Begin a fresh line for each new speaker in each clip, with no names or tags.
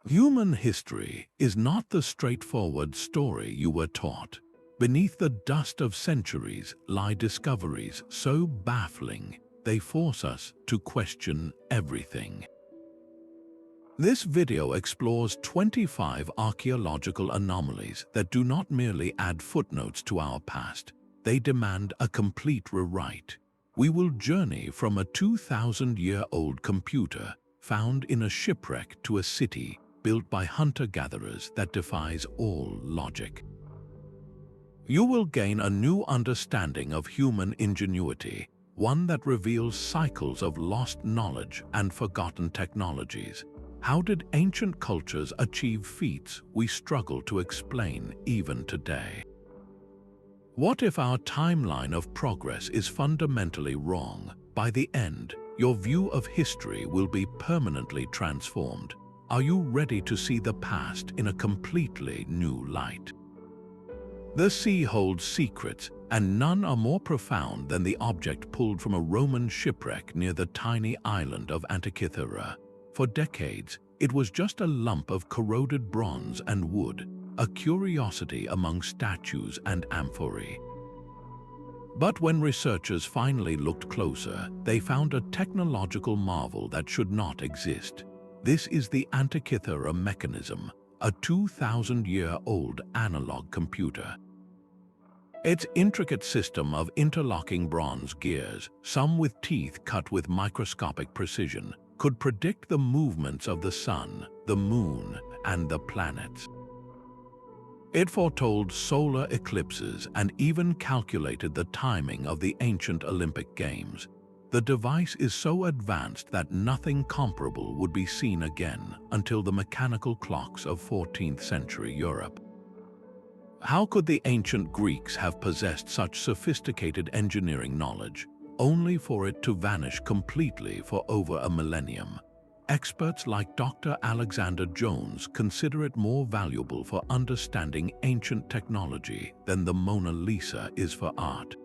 Human history is not the straightforward story you were taught. Beneath the dust of centuries lie discoveries so baffling they force us to question everything. This video explores 25 archaeological anomalies that do not merely add footnotes to our past, they demand a complete rewrite. We will journey from a 2,000-year-old computer found in a shipwreck to a city built by hunter-gatherers that defies all logic. You will gain a new understanding of human ingenuity, one that reveals cycles of lost knowledge and forgotten technologies. How did ancient cultures achieve feats we struggle to explain even today? What if our timeline of progress is fundamentally wrong? By the end, your view of history will be permanently transformed. Are you ready to see the past in a completely new light? The sea holds secrets, and none are more profound than the object pulled from a Roman shipwreck near the tiny island of Antikythera. For decades, it was just a lump of corroded bronze and wood, a curiosity among statues and amphorae. But when researchers finally looked closer, they found a technological marvel that should not exist. This is the Antikythera Mechanism, a 2,000-year-old analog computer. Its intricate system of interlocking bronze gears, some with teeth cut with microscopic precision, could predict the movements of the sun, the moon, and the planets. It foretold solar eclipses and even calculated the timing of the ancient Olympic Games. The device is so advanced that nothing comparable would be seen again until the mechanical clocks of 14th century Europe. How could the ancient Greeks have possessed such sophisticated engineering knowledge, only for it to vanish completely for over a millennium? Experts like Dr. Alexander Jones consider it more valuable for understanding ancient technology than the Mona Lisa is for art.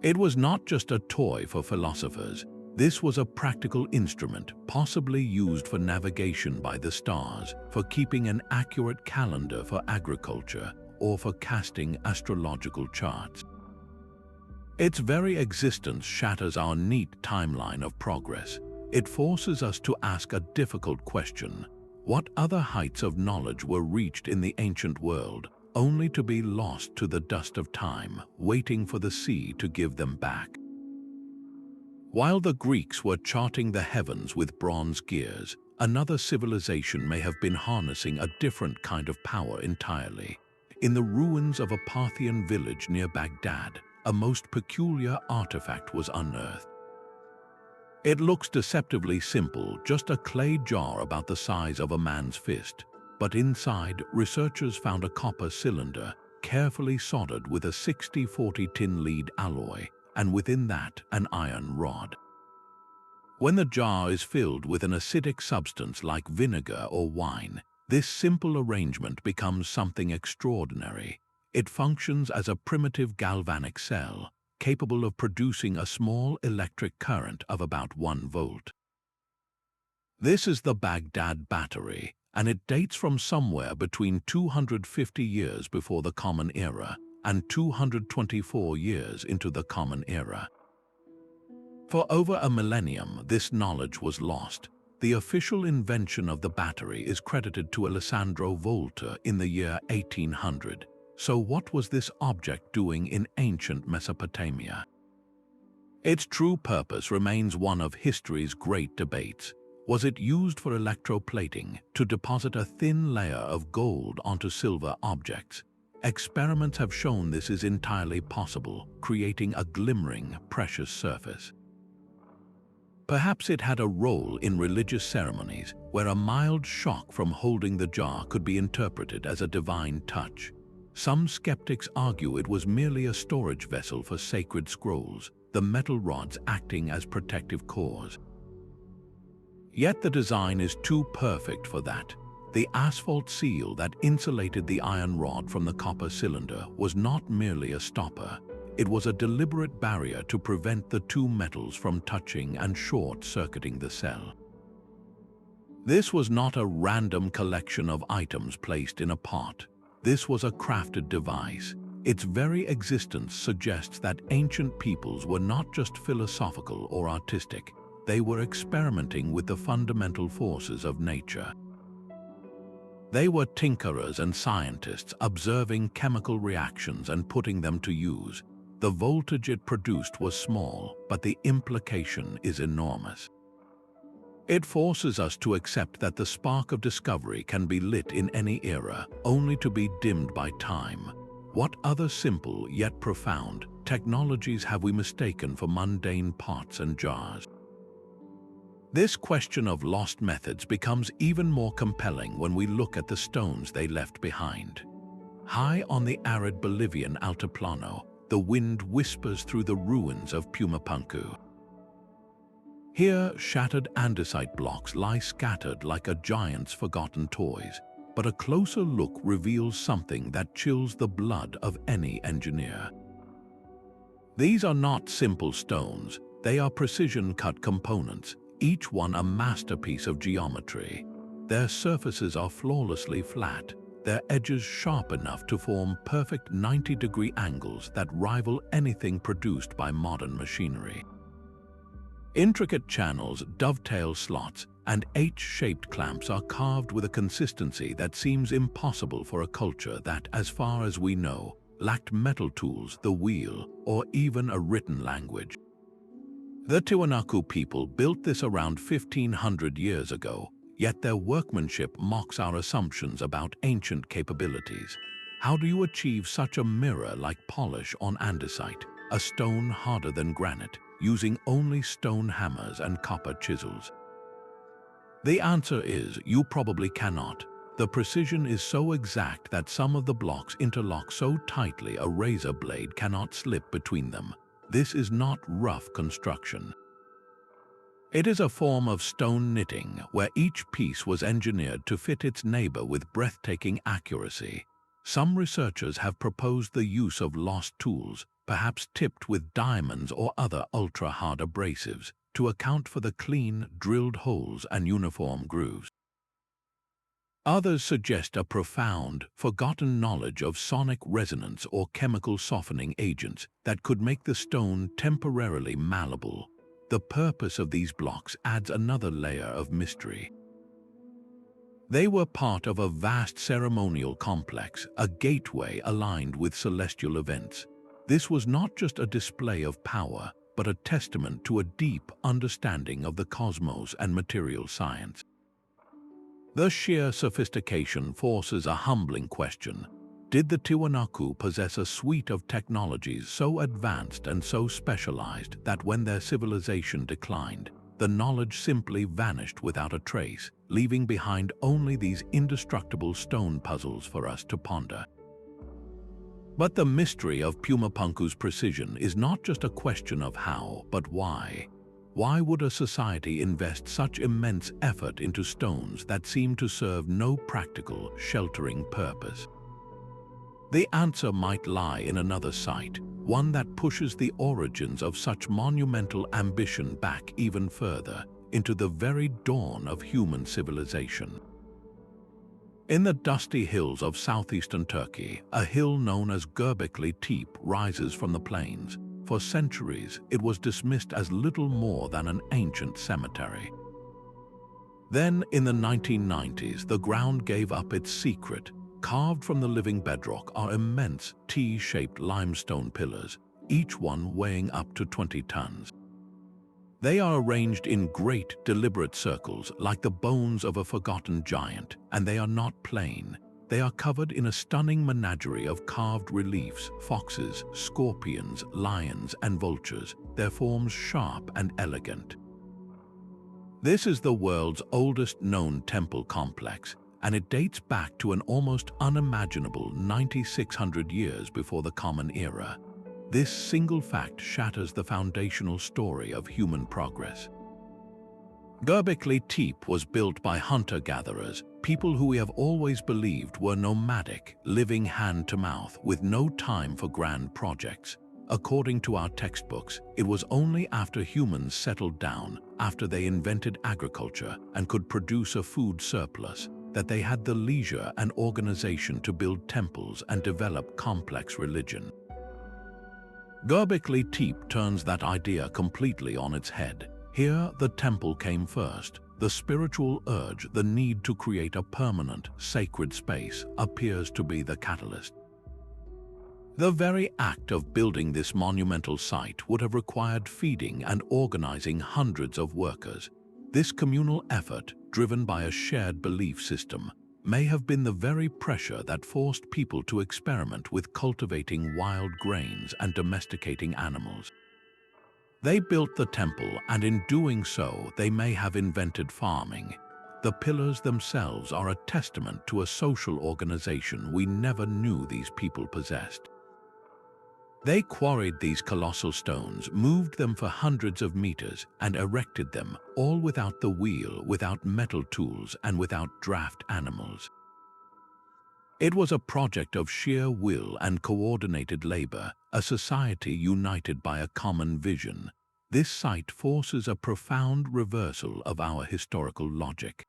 It was not just a toy for philosophers. This was a practical instrument, possibly used for navigation by the stars, for keeping an accurate calendar for agriculture, or for casting astrological charts. Its very existence shatters our neat timeline of progress. It forces us to ask a difficult question. What other heights of knowledge were reached in the ancient world, only to be lost to the dust of time, waiting for the sea to give them back? While the Greeks were charting the heavens with bronze gears, another civilization may have been harnessing a different kind of power entirely. In the ruins of a Parthian village near Baghdad, a most peculiar artifact was unearthed. It looks deceptively simple, just a clay jar about the size of a man's fist. But inside, researchers found a copper cylinder, carefully soldered with a 60-40 tin lead alloy, and within that, an iron rod. When the jar is filled with an acidic substance like vinegar or wine, this simple arrangement becomes something extraordinary. It functions as a primitive galvanic cell, capable of producing a small electric current of about 1 volt. This is the Baghdad Battery, and it dates from somewhere between 250 years before the Common Era and 224 years into the Common Era. For over a millennium, this knowledge was lost. The official invention of the battery is credited to Alessandro Volta in the year 1800. So what was this object doing in ancient Mesopotamia? Its true purpose remains one of history's great debates. Was it used for electroplating, to deposit a thin layer of gold onto silver objects? Experiments have shown this is entirely possible, creating a glimmering, precious surface. Perhaps it had a role in religious ceremonies, where a mild shock from holding the jar could be interpreted as a divine touch. Some skeptics argue it was merely a storage vessel for sacred scrolls, the metal rods acting as protective cores. Yet the design is too perfect for that. The asphalt seal that insulated the iron rod from the copper cylinder was not merely a stopper. It was a deliberate barrier to prevent the two metals from touching and short-circuiting the cell. This was not a random collection of items placed in a pot. This was a crafted device. Its very existence suggests that ancient peoples were not just philosophical or artistic. They were experimenting with the fundamental forces of nature. They were tinkerers and scientists observing chemical reactions and putting them to use. The voltage it produced was small, but the implication is enormous. It forces us to accept that the spark of discovery can be lit in any era, only to be dimmed by time. What other simple yet profound technologies have we mistaken for mundane pots and jars? This question of lost methods becomes even more compelling when we look at the stones they left behind. High on the arid Bolivian Altiplano, the wind whispers through the ruins of Pumapunku. Here, shattered andesite blocks lie scattered like a giant's forgotten toys, but a closer look reveals something that chills the blood of any engineer. These are not simple stones, they are precision-cut components, each one a masterpiece of geometry. Their surfaces are flawlessly flat, their edges sharp enough to form perfect 90-degree angles that rival anything produced by modern machinery. Intricate channels, dovetail slots, and H-shaped clamps are carved with a consistency that seems impossible for a culture that, as far as we know, lacked metal tools, the wheel, or even a written language. The Tiwanaku people built this around 1500 years ago, yet their workmanship mocks our assumptions about ancient capabilities. How do you achieve such a mirror-like polish on andesite, a stone harder than granite, using only stone hammers and copper chisels? The answer is, you probably cannot. The precision is so exact that some of the blocks interlock so tightly a razor blade cannot slip between them. This is not rough construction. It is a form of stone knitting, where each piece was engineered to fit its neighbor with breathtaking accuracy. Some researchers have proposed the use of lost tools, perhaps tipped with diamonds or other ultra-hard abrasives, to account for the clean, drilled holes and uniform grooves. Others suggest a profound, forgotten knowledge of sonic resonance or chemical softening agents that could make the stone temporarily malleable. The purpose of these blocks adds another layer of mystery. They were part of a vast ceremonial complex, a gateway aligned with celestial events. This was not just a display of power, but a testament to a deep understanding of the cosmos and material science. The sheer sophistication forces a humbling question. Did the Tiwanaku possess a suite of technologies so advanced and so specialized that when their civilization declined, the knowledge simply vanished without a trace, leaving behind only these indestructible stone puzzles for us to ponder? But the mystery of Pumapunku's precision is not just a question of how, but why. Why would a society invest such immense effort into stones that seem to serve no practical, sheltering purpose? The answer might lie in another site, one that pushes the origins of such monumental ambition back even further, into the very dawn of human civilization. In the dusty hills of southeastern Turkey, a hill known as Göbekli Tepe rises from the plains. For centuries, it was dismissed as little more than an ancient cemetery. Then, in the 1990s, the ground gave up its secret. Carved from the living bedrock are immense T-shaped limestone pillars, each one weighing up to 20 tons. They are arranged in great, deliberate circles like the bones of a forgotten giant, and they are not plain. They are covered in a stunning menagerie of carved reliefs, foxes, scorpions, lions, and vultures, their forms sharp and elegant. This is the world's oldest known temple complex, and it dates back to an almost unimaginable 9,600 years before the Common Era. This single fact shatters the foundational story of human progress. Göbekli Tepe was built by hunter-gatherers, people who we have always believed were nomadic, living hand-to-mouth with no time for grand projects. According to our textbooks, it was only after humans settled down, after they invented agriculture and could produce a food surplus, that they had the leisure and organization to build temples and develop complex religion. Göbekli Tepe turns that idea completely on its head. Here, the temple came first. The spiritual urge, the need to create a permanent, sacred space, appears to be the catalyst. The very act of building this monumental site would have required feeding and organizing hundreds of workers. This communal effort, driven by a shared belief system, may have been the very pressure that forced people to experiment with cultivating wild grains and domesticating animals. They built the temple, and in doing so, they may have invented farming. The pillars themselves are a testament to a social organization we never knew these people possessed. They quarried these colossal stones, moved them for hundreds of meters, and erected them, all without the wheel, without metal tools, and without draft animals. It was a project of sheer will and coordinated labor, a society united by a common vision. This site forces a profound reversal of our historical logic.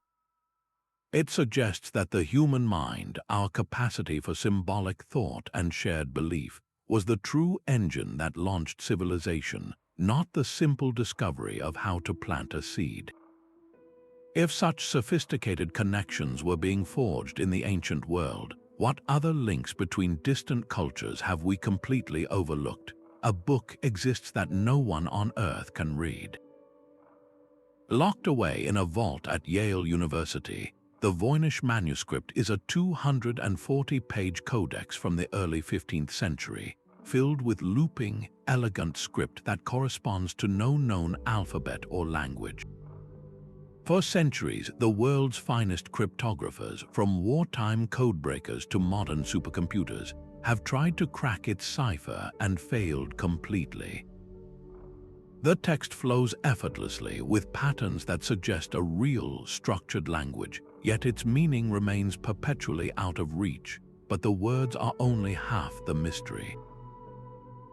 It suggests that the human mind, our capacity for symbolic thought and shared belief, was the true engine that launched civilization, not the simple discovery of how to plant a seed. If such sophisticated connections were being forged in the ancient world, what other links between distant cultures have we completely overlooked? A book exists that no one on Earth can read. Locked away in a vault at Yale University, the Voynich Manuscript is a 240-page codex from the early 15th century, filled with looping, elegant script that corresponds to no known alphabet or language. For centuries, the world's finest cryptographers, from wartime codebreakers to modern supercomputers, have tried to crack its cipher and failed completely. The text flows effortlessly with patterns that suggest a real, structured language, yet its meaning remains perpetually out of reach, but the words are only half the mystery.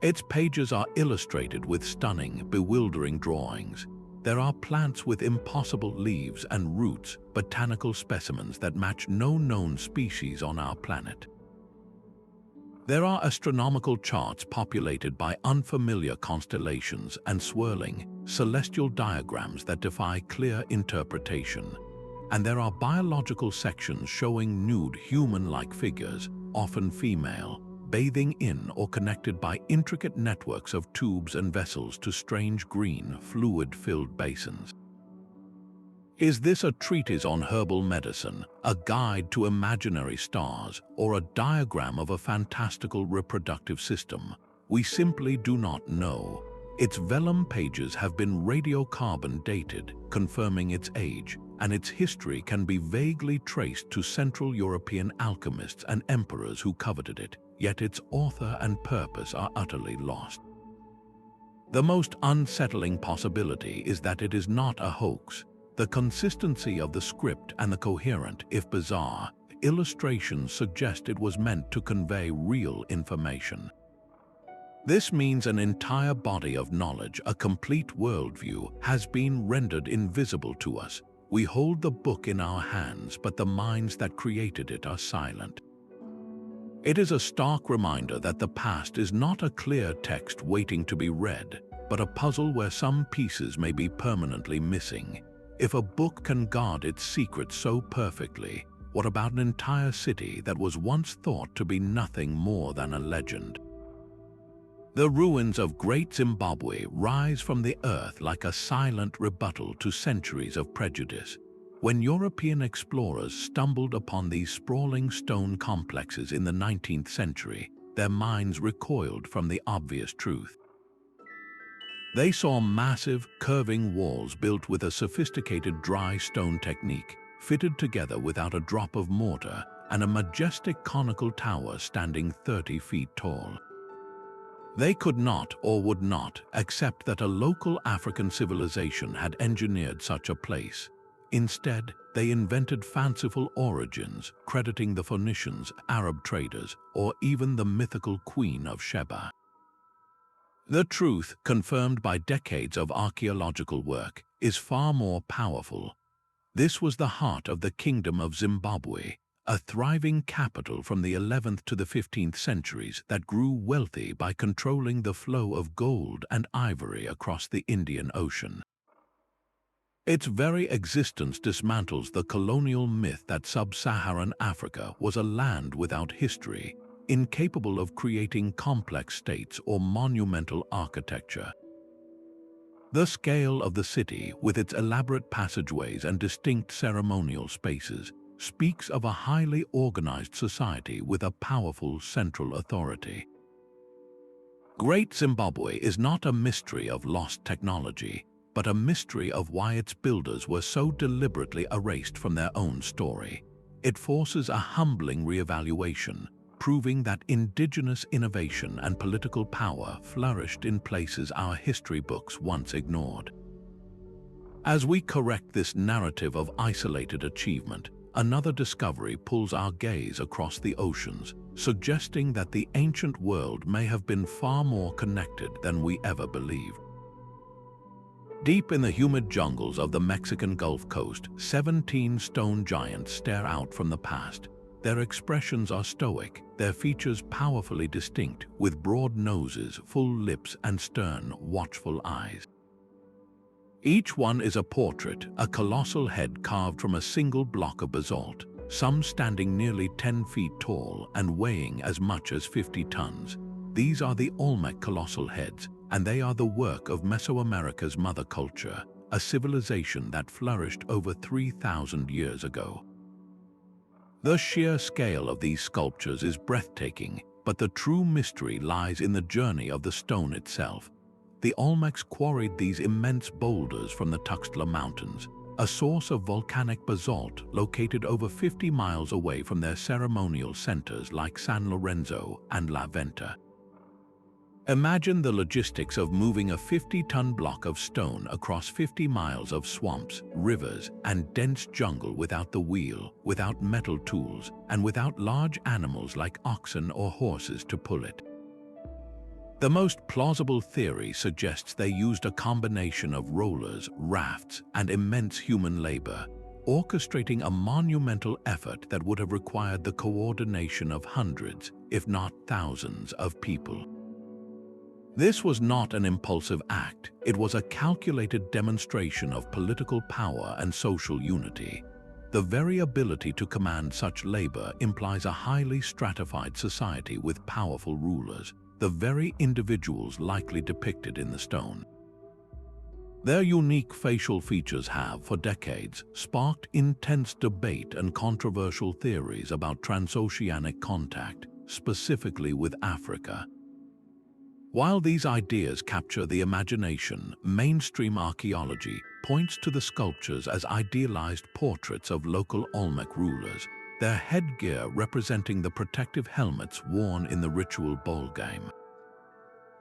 Its pages are illustrated with stunning, bewildering drawings. There are plants with impossible leaves and roots, botanical specimens that match no known species on our planet. There are astronomical charts populated by unfamiliar constellations and swirling, celestial diagrams that defy clear interpretation. And there are biological sections showing nude human-like figures, often female, bathing in or connected by intricate networks of tubes and vessels to strange green, fluid-filled basins. Is this a treatise on herbal medicine, a guide to imaginary stars, or a diagram of a fantastical reproductive system? We simply do not know. Its vellum pages have been radiocarbon dated, confirming its age, and its history can be vaguely traced to Central European alchemists and emperors who coveted it, yet its author and purpose are utterly lost. The most unsettling possibility is that it is not a hoax. The consistency of the script and the coherent, if bizarre, illustrations suggest it was meant to convey real information. This means an entire body of knowledge, a complete worldview, has been rendered invisible to us. We hold the book in our hands, but the minds that created it are silent. It is a stark reminder that the past is not a clear text waiting to be read, but a puzzle where some pieces may be permanently missing. If a book can guard its secrets so perfectly, what about an entire city that was once thought to be nothing more than a legend? The ruins of Great Zimbabwe rise from the earth like a silent rebuttal to centuries of prejudice. When European explorers stumbled upon these sprawling stone complexes in the 19th century, their minds recoiled from the obvious truth. They saw massive, curving walls built with a sophisticated dry stone technique, fitted together without a drop of mortar, and a majestic conical tower standing 30 feet tall. They could not or would not accept that a local African civilization had engineered such a place. Instead, they invented fanciful origins, crediting the Phoenicians, Arab traders, or even the mythical Queen of Sheba. The truth, confirmed by decades of archaeological work, is far more powerful. This was the heart of the Kingdom of Zimbabwe, a thriving capital from the 11th to the 15th centuries that grew wealthy by controlling the flow of gold and ivory across the Indian Ocean. Its very existence dismantles the colonial myth that sub-Saharan Africa was a land without history, incapable of creating complex states or monumental architecture. The scale of the city, with its elaborate passageways and distinct ceremonial spaces, speaks of a highly organized society with a powerful central authority. Great Zimbabwe is not a mystery of lost technology, but a mystery of why its builders were so deliberately erased from their own story. It forces a humbling reevaluation, proving that indigenous innovation and political power flourished in places our history books once ignored. As we correct this narrative of isolated achievement, another discovery pulls our gaze across the oceans, suggesting that the ancient world may have been far more connected than we ever believed. Deep in the humid jungles of the Mexican Gulf Coast, 17 stone giants stare out from the past. Their expressions are stoic, their features powerfully distinct, with broad noses, full lips, and stern, watchful eyes. Each one is a portrait, a colossal head carved from a single block of basalt, some standing nearly 10 feet tall and weighing as much as 50 tons. These are the Olmec colossal heads, and they are the work of Mesoamerica's mother culture, a civilization that flourished over 3,000 years ago. The sheer scale of these sculptures is breathtaking, but the true mystery lies in the journey of the stone itself. The Olmecs quarried these immense boulders from the Tuxtla Mountains, a source of volcanic basalt located over 50 miles away from their ceremonial centers like San Lorenzo and La Venta. Imagine the logistics of moving a 50-ton block of stone across 50 miles of swamps, rivers, and dense jungle without the wheel, without metal tools, and without large animals like oxen or horses to pull it. The most plausible theory suggests they used a combination of rollers, rafts, and immense human labor, orchestrating a monumental effort that would have required the coordination of hundreds, if not thousands, of people. This was not an impulsive act, it was a calculated demonstration of political power and social unity. The very ability to command such labor implies a highly stratified society with powerful rulers, the very individuals likely depicted in the stone. Their unique facial features have, for decades, sparked intense debate and controversial theories about transoceanic contact, specifically with Africa. While these ideas capture the imagination, mainstream archaeology points to the sculptures as idealized portraits of local Olmec rulers, their headgear representing the protective helmets worn in the ritual bowl game.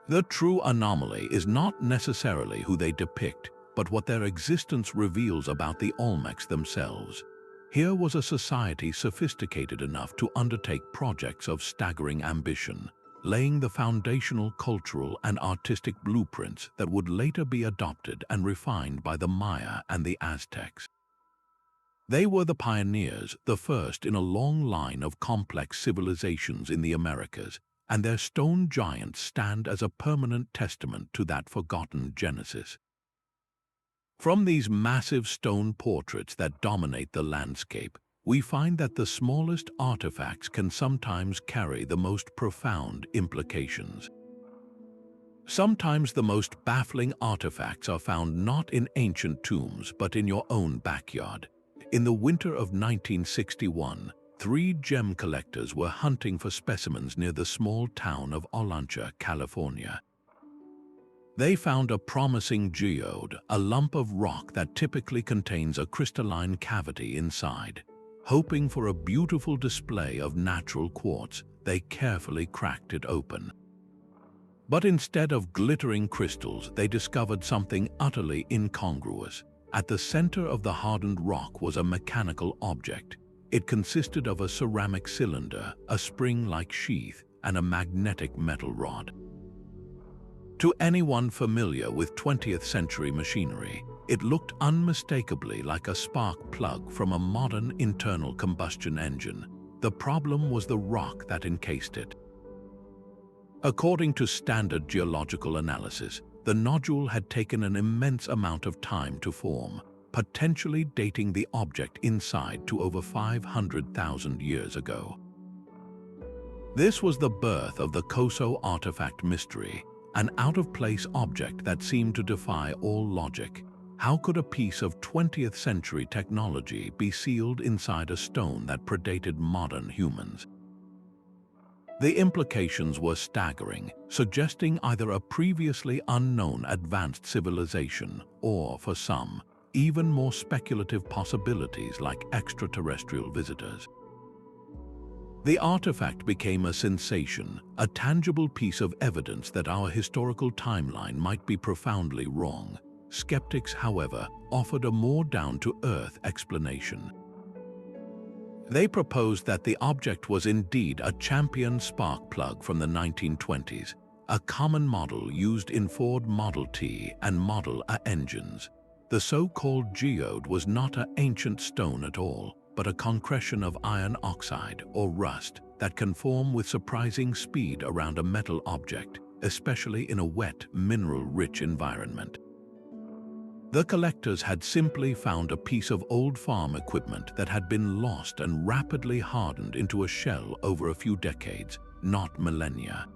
The true anomaly is not necessarily who they depict, but what their existence reveals about the Olmecs themselves. Here was a society sophisticated enough to undertake projects of staggering ambition, laying the foundational cultural and artistic blueprints that would later be adopted and refined by the Maya and the Aztecs. They were the pioneers, the first in a long line of complex civilizations in the Americas, and their stone giants stand as a permanent testament to that forgotten genesis. From these massive stone portraits that dominate the landscape, we find that the smallest artifacts can sometimes carry the most profound implications. Sometimes the most baffling artifacts are found not in ancient tombs but in your own backyard. In the winter of 1961, 3 gem collectors were hunting for specimens near the small town of Olancha, California. They found a promising geode, a lump of rock that typically contains a crystalline cavity inside. Hoping for a beautiful display of natural quartz, they carefully cracked it open. But instead of glittering crystals, they discovered something utterly incongruous. At the center of the hardened rock was a mechanical object. It consisted of a ceramic cylinder, a spring-like sheath, and a magnetic metal rod. To anyone familiar with 20th century machinery, it looked unmistakably like a spark plug from a modern internal combustion engine. The problem was the rock that encased it. According to standard geological analysis, the nodule had taken an immense amount of time to form, potentially dating the object inside to over 500,000 years ago. This was the birth of the Coso Artifact mystery, an out-of-place object that seemed to defy all logic. How could a piece of 20th century technology be sealed inside a stone that predated modern humans? The implications were staggering, suggesting either a previously unknown advanced civilization or, for some, even more speculative possibilities like extraterrestrial visitors. The artifact became a sensation, a tangible piece of evidence that our historical timeline might be profoundly wrong. Skeptics, however, offered a more down-to-earth explanation. They proposed that the object was indeed a champion spark plug from the 1920s, a common model used in Ford Model T and Model A engines. The so-called geode was not an ancient stone at all, but a concretion of iron oxide or rust that can form with surprising speed around a metal object, especially in a wet, mineral-rich environment. The collectors had simply found a piece of old farm equipment that had been lost and rapidly hardened into a shell over a few decades, not millennia.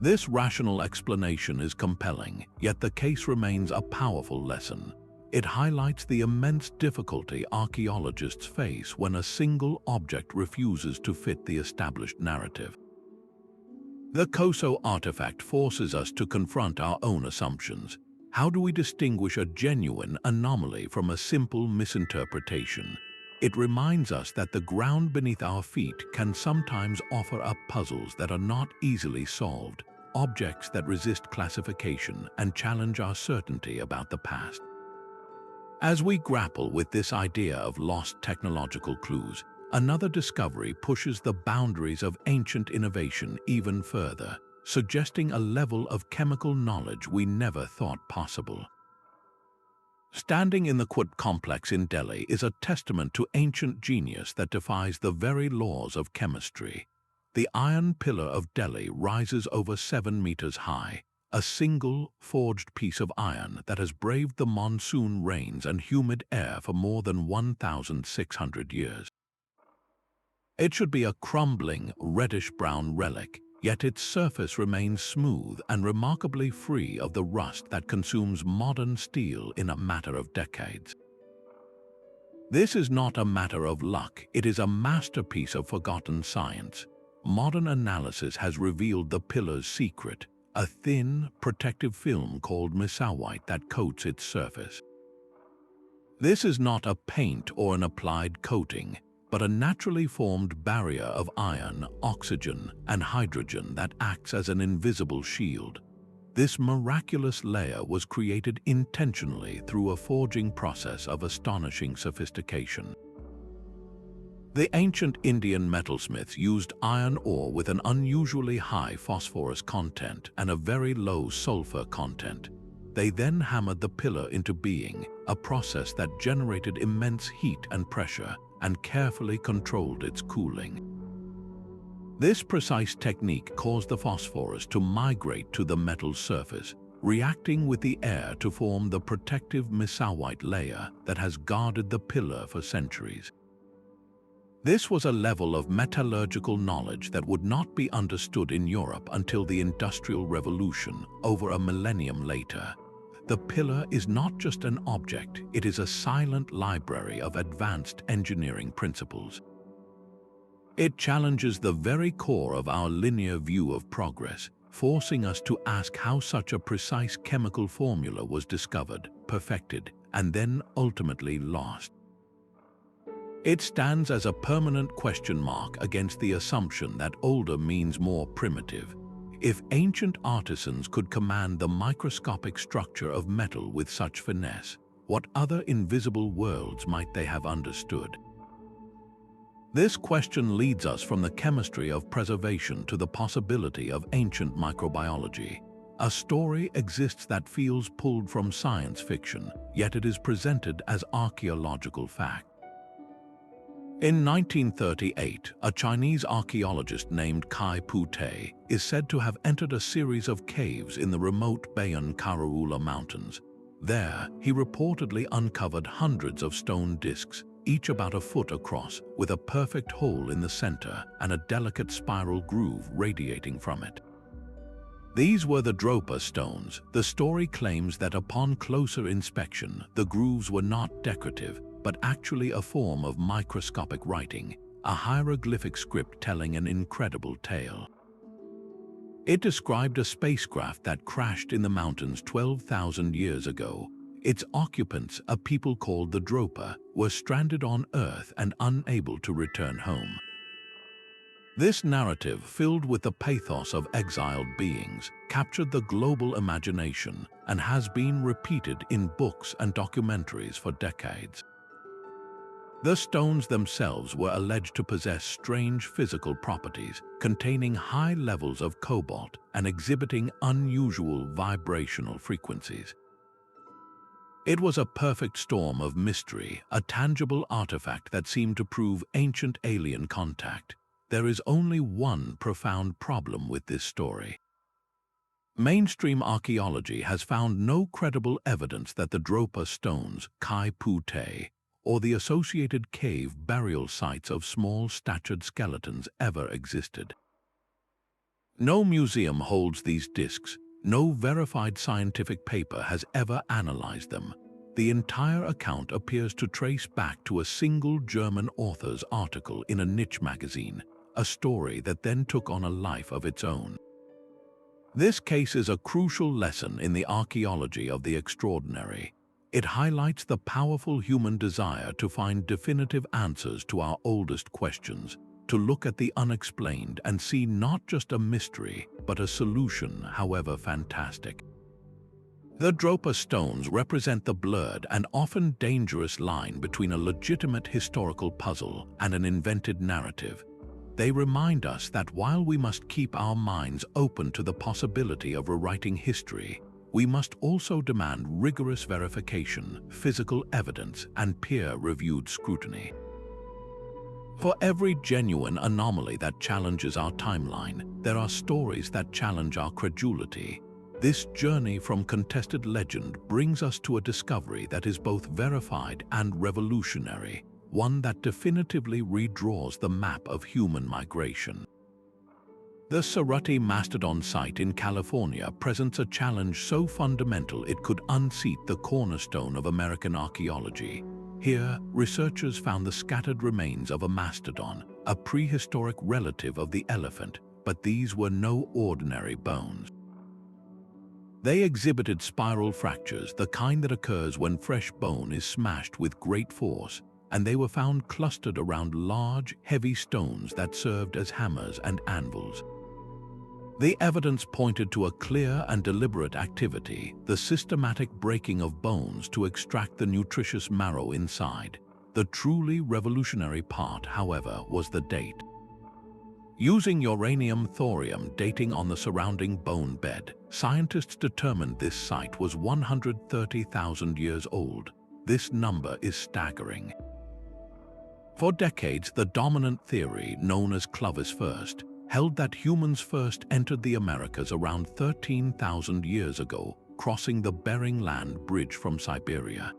This rational explanation is compelling, yet the case remains a powerful lesson. It highlights the immense difficulty archaeologists face when a single object refuses to fit the established narrative. The Coso artifact forces us to confront our own assumptions. How do we distinguish a genuine anomaly from a simple misinterpretation? It reminds us that the ground beneath our feet can sometimes offer up puzzles that are not easily solved, objects that resist classification and challenge our certainty about the past. As we grapple with this idea of lost technological clues, another discovery pushes the boundaries of ancient innovation even further, suggesting a level of chemical knowledge we never thought possible. Standing in the Qut complex in Delhi is a testament to ancient genius that defies the very laws of chemistry. The Iron Pillar of Delhi rises over 7 meters high, a single forged piece of iron that has braved the monsoon rains and humid air for more than 1,600 years. It should be a crumbling, reddish-brown relic, yet its surface remains smooth and remarkably free of the rust that consumes modern steel in a matter of decades. This is not a matter of luck, it is a masterpiece of forgotten science. Modern analysis has revealed the pillar's secret, a thin, protective film called mesawite that coats its surface. This is not a paint or an applied coating, but a naturally formed barrier of iron, oxygen, and hydrogen that acts as an invisible shield. This miraculous layer was created intentionally through a forging process of astonishing sophistication. The ancient Indian metalsmiths used iron ore with an unusually high phosphorus content and a very low sulfur content. They then hammered the pillar into being, a process that generated immense heat and pressure and carefully controlled its cooling. This precise technique caused the phosphorus to migrate to the metal's surface, reacting with the air to form the protective mesawite layer that has guarded the pillar for centuries. This was a level of metallurgical knowledge that would not be understood in Europe until the Industrial Revolution, over a millennium later. The pillar is not just an object, it is a silent library of advanced engineering principles. It challenges the very core of our linear view of progress, forcing us to ask how such a precise chemical formula was discovered, perfected, and then ultimately lost. It stands as a permanent question mark against the assumption that older means more primitive. If ancient artisans could command the microscopic structure of metal with such finesse, what other invisible worlds might they have understood? This question leads us from the chemistry of preservation to the possibility of ancient microbiology. A story exists that feels pulled from science fiction, yet it is presented as archaeological fact. In 1938, a Chinese archaeologist named Kai Pu-te is said to have entered a series of caves in the remote Bayan Karaula Mountains. There, he reportedly uncovered hundreds of stone discs, each about a foot across, with a perfect hole in the center and a delicate spiral groove radiating from it. These were the Dropa Stones. The story claims that upon closer inspection, the grooves were not decorative, but actually a form of microscopic writing, a hieroglyphic script telling an incredible tale. It described a spacecraft that crashed in the mountains 12,000 years ago. Its occupants, a people called the Dropa, were stranded on Earth and unable to return home. This narrative, filled with the pathos of exiled beings, captured the global imagination and has been repeated in books and documentaries for decades. The stones themselves were alleged to possess strange physical properties, containing high levels of cobalt and exhibiting unusual vibrational frequencies. It was a perfect storm of mystery, a tangible artifact that seemed to prove ancient alien contact. There is only one profound problem with this story. Mainstream archaeology has found no credible evidence that the Dropa Stones, Kai Pu-te, or the associated cave burial sites of small-statured skeletons ever existed. No museum holds these discs. No verified scientific paper has ever analyzed them. The entire account appears to trace back to a single German author's article in a niche magazine, a story that then took on a life of its own. This case is a crucial lesson in the archaeology of the extraordinary. It highlights the powerful human desire to find definitive answers to our oldest questions, to look at the unexplained and see not just a mystery, but a solution, however fantastic. The Dropa Stones represent the blurred and often dangerous line between a legitimate historical puzzle and an invented narrative. They remind us that while we must keep our minds open to the possibility of rewriting history, we must also demand rigorous verification, physical evidence, and peer-reviewed scrutiny. For every genuine anomaly that challenges our timeline, there are stories that challenge our credulity. This journey from contested legend brings us to a discovery that is both verified and revolutionary, one that definitively redraws the map of human migration. The Cerutti Mastodon site in California presents a challenge so fundamental it could unseat the cornerstone of American archaeology. Here, researchers found the scattered remains of a mastodon, a prehistoric relative of the elephant, but these were no ordinary bones. They exhibited spiral fractures, the kind that occurs when fresh bone is smashed with great force, and they were found clustered around large, heavy stones that served as hammers and anvils. The evidence pointed to a clear and deliberate activity, the systematic breaking of bones to extract the nutritious marrow inside. The truly revolutionary part, however, was the date. Using uranium-thorium dating on the surrounding bone bed, scientists determined this site was 130,000 years old. This number is staggering. For decades, the dominant theory, known as Clovis first, held that humans first entered the Americas around 13,000 years ago, crossing the Bering Land Bridge from Siberia.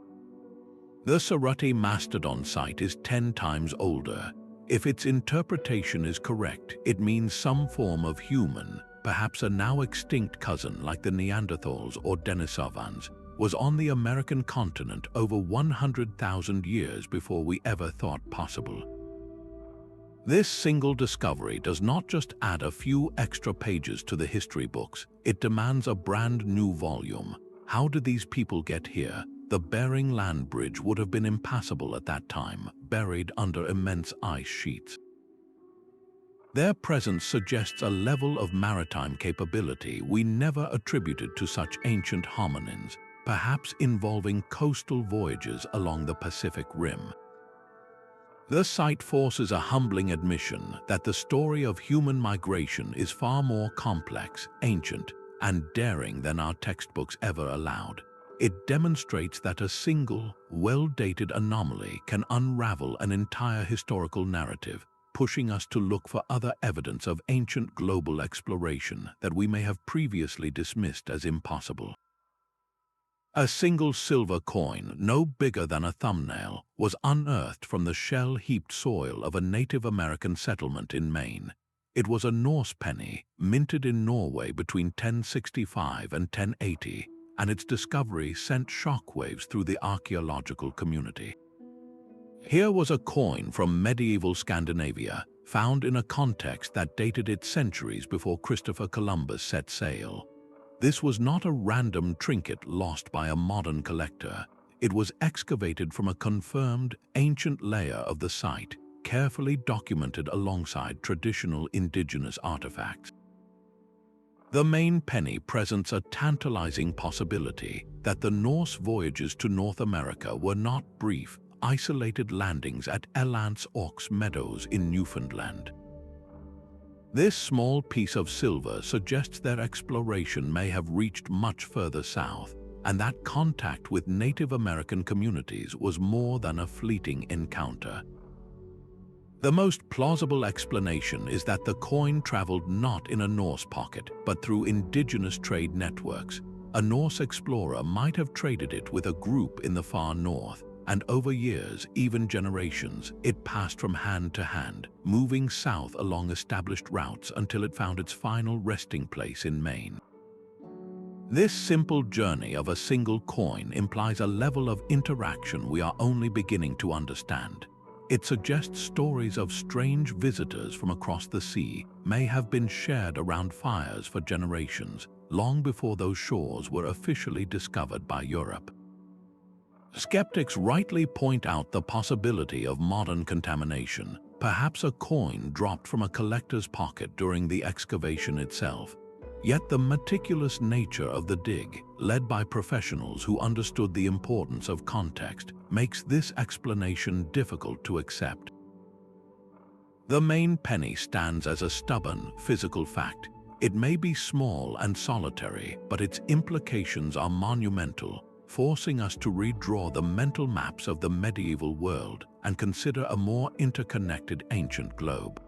The Cerutti Mastodon site is 10 times older. If its interpretation is correct, it means some form of human, perhaps a now extinct cousin like the Neanderthals or Denisovans, was on the American continent over 100,000 years before we ever thought possible. This single discovery does not just add a few extra pages to the history books, it demands a brand new volume. How did these people get here? The Bering Land Bridge would have been impassable at that time, buried under immense ice sheets. Their presence suggests a level of maritime capability we never attributed to such ancient hominins, perhaps involving coastal voyages along the Pacific Rim. The site forces a humbling admission that the story of human migration is far more complex, ancient, and daring than our textbooks ever allowed. It demonstrates that a single, well-dated anomaly can unravel an entire historical narrative, pushing us to look for other evidence of ancient global exploration that we may have previously dismissed as impossible. A single silver coin, no bigger than a thumbnail, was unearthed from the shell-heaped soil of a Native American settlement in Maine. It was a Norse penny, minted in Norway between 1065 and 1080, and its discovery sent shockwaves through the archaeological community. Here was a coin from medieval Scandinavia, found in a context that dated it centuries before Christopher Columbus set sail. This was not a random trinket lost by a modern collector. It was excavated from a confirmed, ancient layer of the site, carefully documented alongside traditional indigenous artifacts. The Maine Penny presents a tantalizing possibility that the Norse voyages to North America were not brief, isolated landings at Elance Oaks Meadows in Newfoundland. This small piece of silver suggests their exploration may have reached much further south, and that contact with Native American communities was more than a fleeting encounter. The most plausible explanation is that the coin traveled not in a Norse pocket, but through indigenous trade networks. A Norse explorer might have traded it with a group in the far north, and over years, even generations, it passed from hand to hand, moving south along established routes until it found its final resting place in Maine. This simple journey of a single coin implies a level of interaction we are only beginning to understand. It suggests stories of strange visitors from across the sea may have been shared around fires for generations, long before those shores were officially discovered by Europe. Skeptics rightly point out the possibility of modern contamination, perhaps a coin dropped from a collector's pocket during the excavation itself. Yet the meticulous nature of the dig, led by professionals who understood the importance of context, makes this explanation difficult to accept. The Maine Penny stands as a stubborn, physical fact. It may be small and solitary, but its implications are monumental, forcing us to redraw the mental maps of the medieval world and consider a more interconnected ancient globe.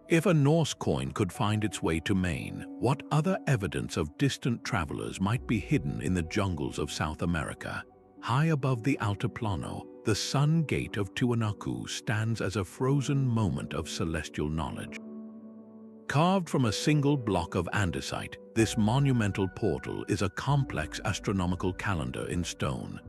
If a Norse coin could find its way to Maine, what other evidence of distant travelers might be hidden in the jungles of South America? High above the Altiplano, the Sun Gate of Tiwanaku stands as a frozen moment of celestial knowledge. Carved from a single block of andesite, this monumental portal is a complex astronomical calendar in stone.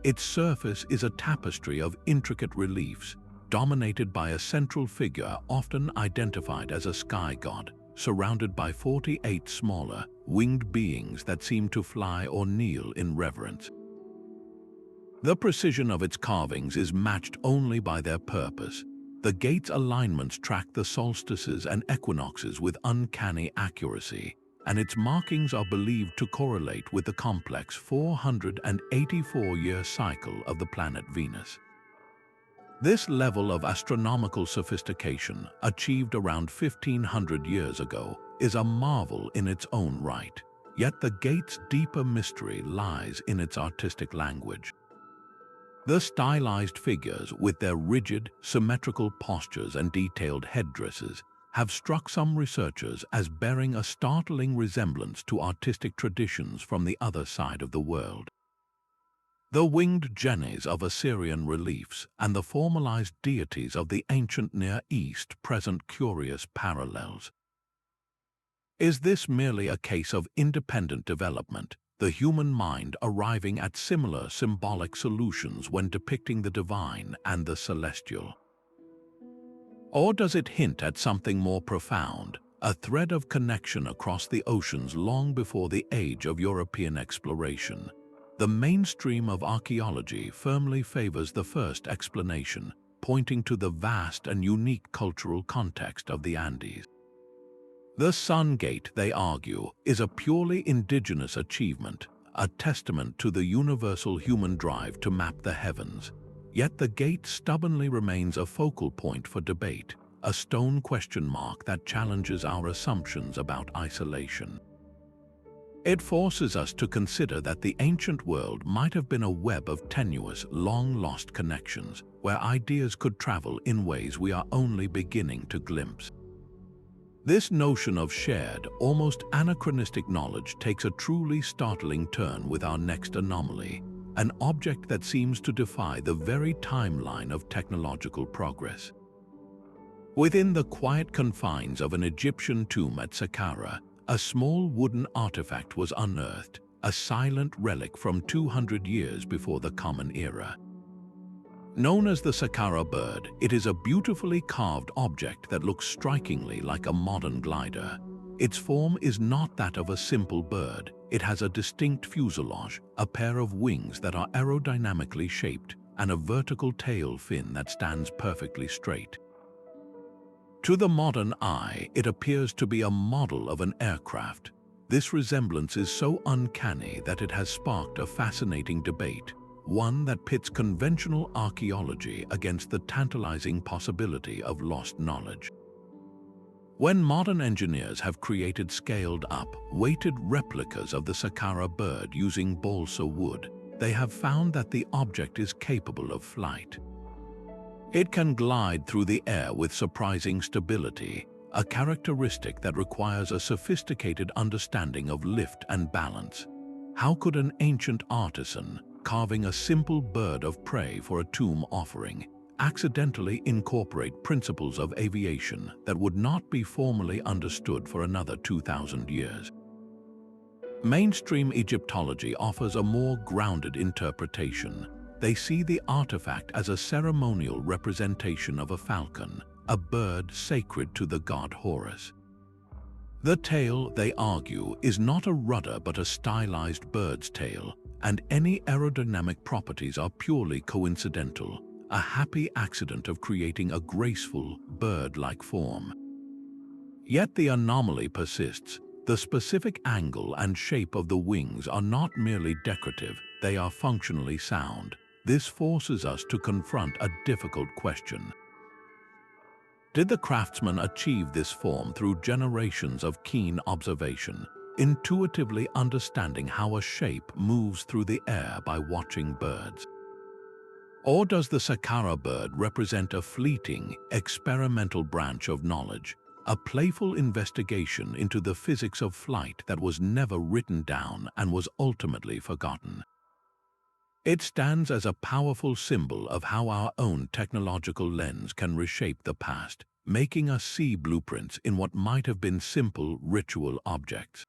Its surface is a tapestry of intricate reliefs, dominated by a central figure often identified as a sky god, surrounded by 48 smaller, winged beings that seem to fly or kneel in reverence. The precision of its carvings is matched only by their purpose. The gate's alignments track the solstices and equinoxes with uncanny accuracy, and its markings are believed to correlate with the complex 484-year cycle of the planet Venus. This level of astronomical sophistication, achieved around 1500 years ago, is a marvel in its own right. Yet the gate's deeper mystery lies in its artistic language. The stylized figures, with their rigid, symmetrical postures and detailed headdresses, have struck some researchers as bearing a startling resemblance to artistic traditions from the other side of the world. The winged genii of Assyrian reliefs and the formalized deities of the ancient Near East present curious parallels. Is this merely a case of independent development, the human mind arriving at similar symbolic solutions when depicting the divine and the celestial? Or does it hint at something more profound, a thread of connection across the oceans long before the age of European exploration? The mainstream of archaeology firmly favors the first explanation, pointing to the vast and unique cultural context of the Andes. The Sun Gate, they argue, is a purely indigenous achievement, a testament to the universal human drive to map the heavens. Yet the gate stubbornly remains a focal point for debate, a stone question mark that challenges our assumptions about isolation. It forces us to consider that the ancient world might have been a web of tenuous, long-lost connections, where ideas could travel in ways we are only beginning to glimpse. This notion of shared, almost anachronistic knowledge takes a truly startling turn with our next anomaly, an object that seems to defy the very timeline of technological progress. Within the quiet confines of an Egyptian tomb at Saqqara, a small wooden artifact was unearthed, a silent relic from 200 years before the Common Era. Known as the Saqqara Bird, it is a beautifully carved object that looks strikingly like a modern glider. Its form is not that of a simple bird. It has a distinct fuselage, a pair of wings that are aerodynamically shaped, and a vertical tail fin that stands perfectly straight. To the modern eye, it appears to be a model of an aircraft. This resemblance is so uncanny that it has sparked a fascinating debate, one that pits conventional archaeology against the tantalizing possibility of lost knowledge. When modern engineers have created scaled-up, weighted replicas of the Saqqara Bird using balsa wood, they have found that the object is capable of flight. It can glide through the air with surprising stability, a characteristic that requires a sophisticated understanding of lift and balance. How could an ancient artisan, carving a simple bird of prey for a tomb offering, accidentally incorporate principles of aviation that would not be formally understood for another 2,000 years? Mainstream Egyptology offers a more grounded interpretation. They see the artifact as a ceremonial representation of a falcon, a bird sacred to the god Horus. The tail, they argue, is not a rudder but a stylized bird's tail, and any aerodynamic properties are purely coincidental, a happy accident of creating a graceful, bird-like form. Yet the anomaly persists. The specific angle and shape of the wings are not merely decorative, they are functionally sound. This forces us to confront a difficult question. Did the craftsman achieve this form through generations of keen observation, intuitively understanding how a shape moves through the air by watching birds? Or does the Saqqara Bird represent a fleeting, experimental branch of knowledge, a playful investigation into the physics of flight that was never written down and was ultimately forgotten? It stands as a powerful symbol of how our own technological lens can reshape the past, making us see blueprints in what might have been simple ritual objects.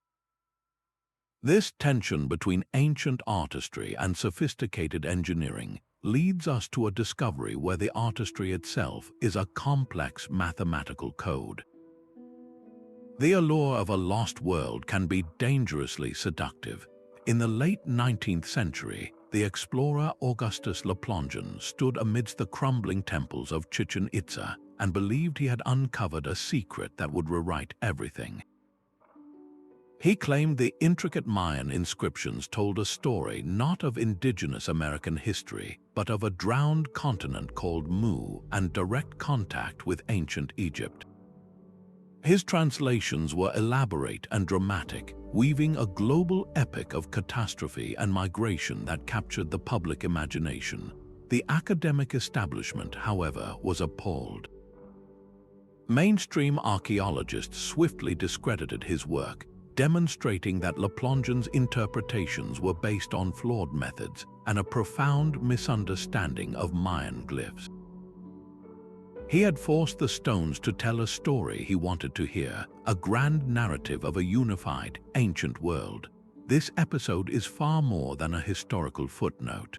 This tension between ancient artistry and sophisticated engineering leads us to a discovery where the artistry itself is a complex mathematical code. The allure of a lost world can be dangerously seductive. In the late 19th century, the explorer Augustus Le Plongeon stood amidst the crumbling temples of Chichen Itza and believed he had uncovered a secret that would rewrite everything. He claimed the intricate Mayan inscriptions told a story not of indigenous American history, but of a drowned continent called Mu and direct contact with ancient Egypt. His translations were elaborate and dramatic, weaving a global epic of catastrophe and migration that captured the public imagination. The academic establishment, however, was appalled. Mainstream archaeologists swiftly discredited his work, demonstrating that Le Plongeon's interpretations were based on flawed methods and a profound misunderstanding of Mayan glyphs. He had forced the stones to tell a story he wanted to hear, a grand narrative of a unified, ancient world. This episode is far more than a historical footnote.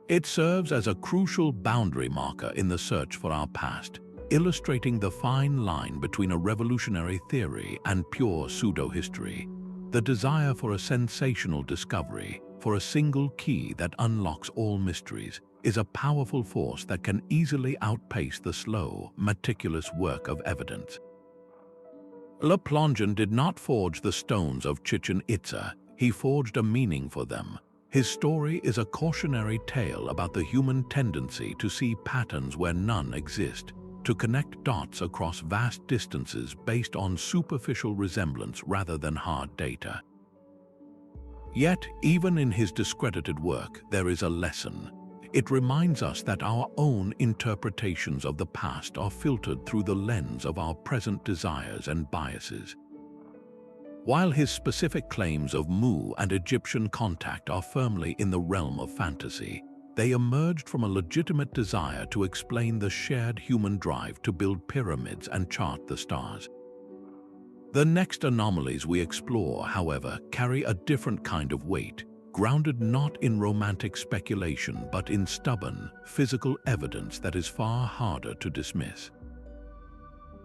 It serves as a crucial boundary marker in the search for our past, illustrating the fine line between a revolutionary theory and pure pseudo-history. The desire for a sensational discovery, for a single key that unlocks all mysteries, is a powerful force that can easily outpace the slow, meticulous work of evidence. Le Plongeon did not forge the stones of Chichen Itza, he forged a meaning for them. His story is a cautionary tale about the human tendency to see patterns where none exist, to connect dots across vast distances based on superficial resemblance rather than hard data. Yet, even in his discredited work, there is a lesson. It reminds us that our own interpretations of the past are filtered through the lens of our present desires and biases. While his specific claims of Mu and Egyptian contact are firmly in the realm of fantasy, they emerged from a legitimate desire to explain the shared human drive to build pyramids and chart the stars. The next anomalies we explore, however, carry a different kind of weight, grounded not in romantic speculation but in stubborn, physical evidence that is far harder to dismiss.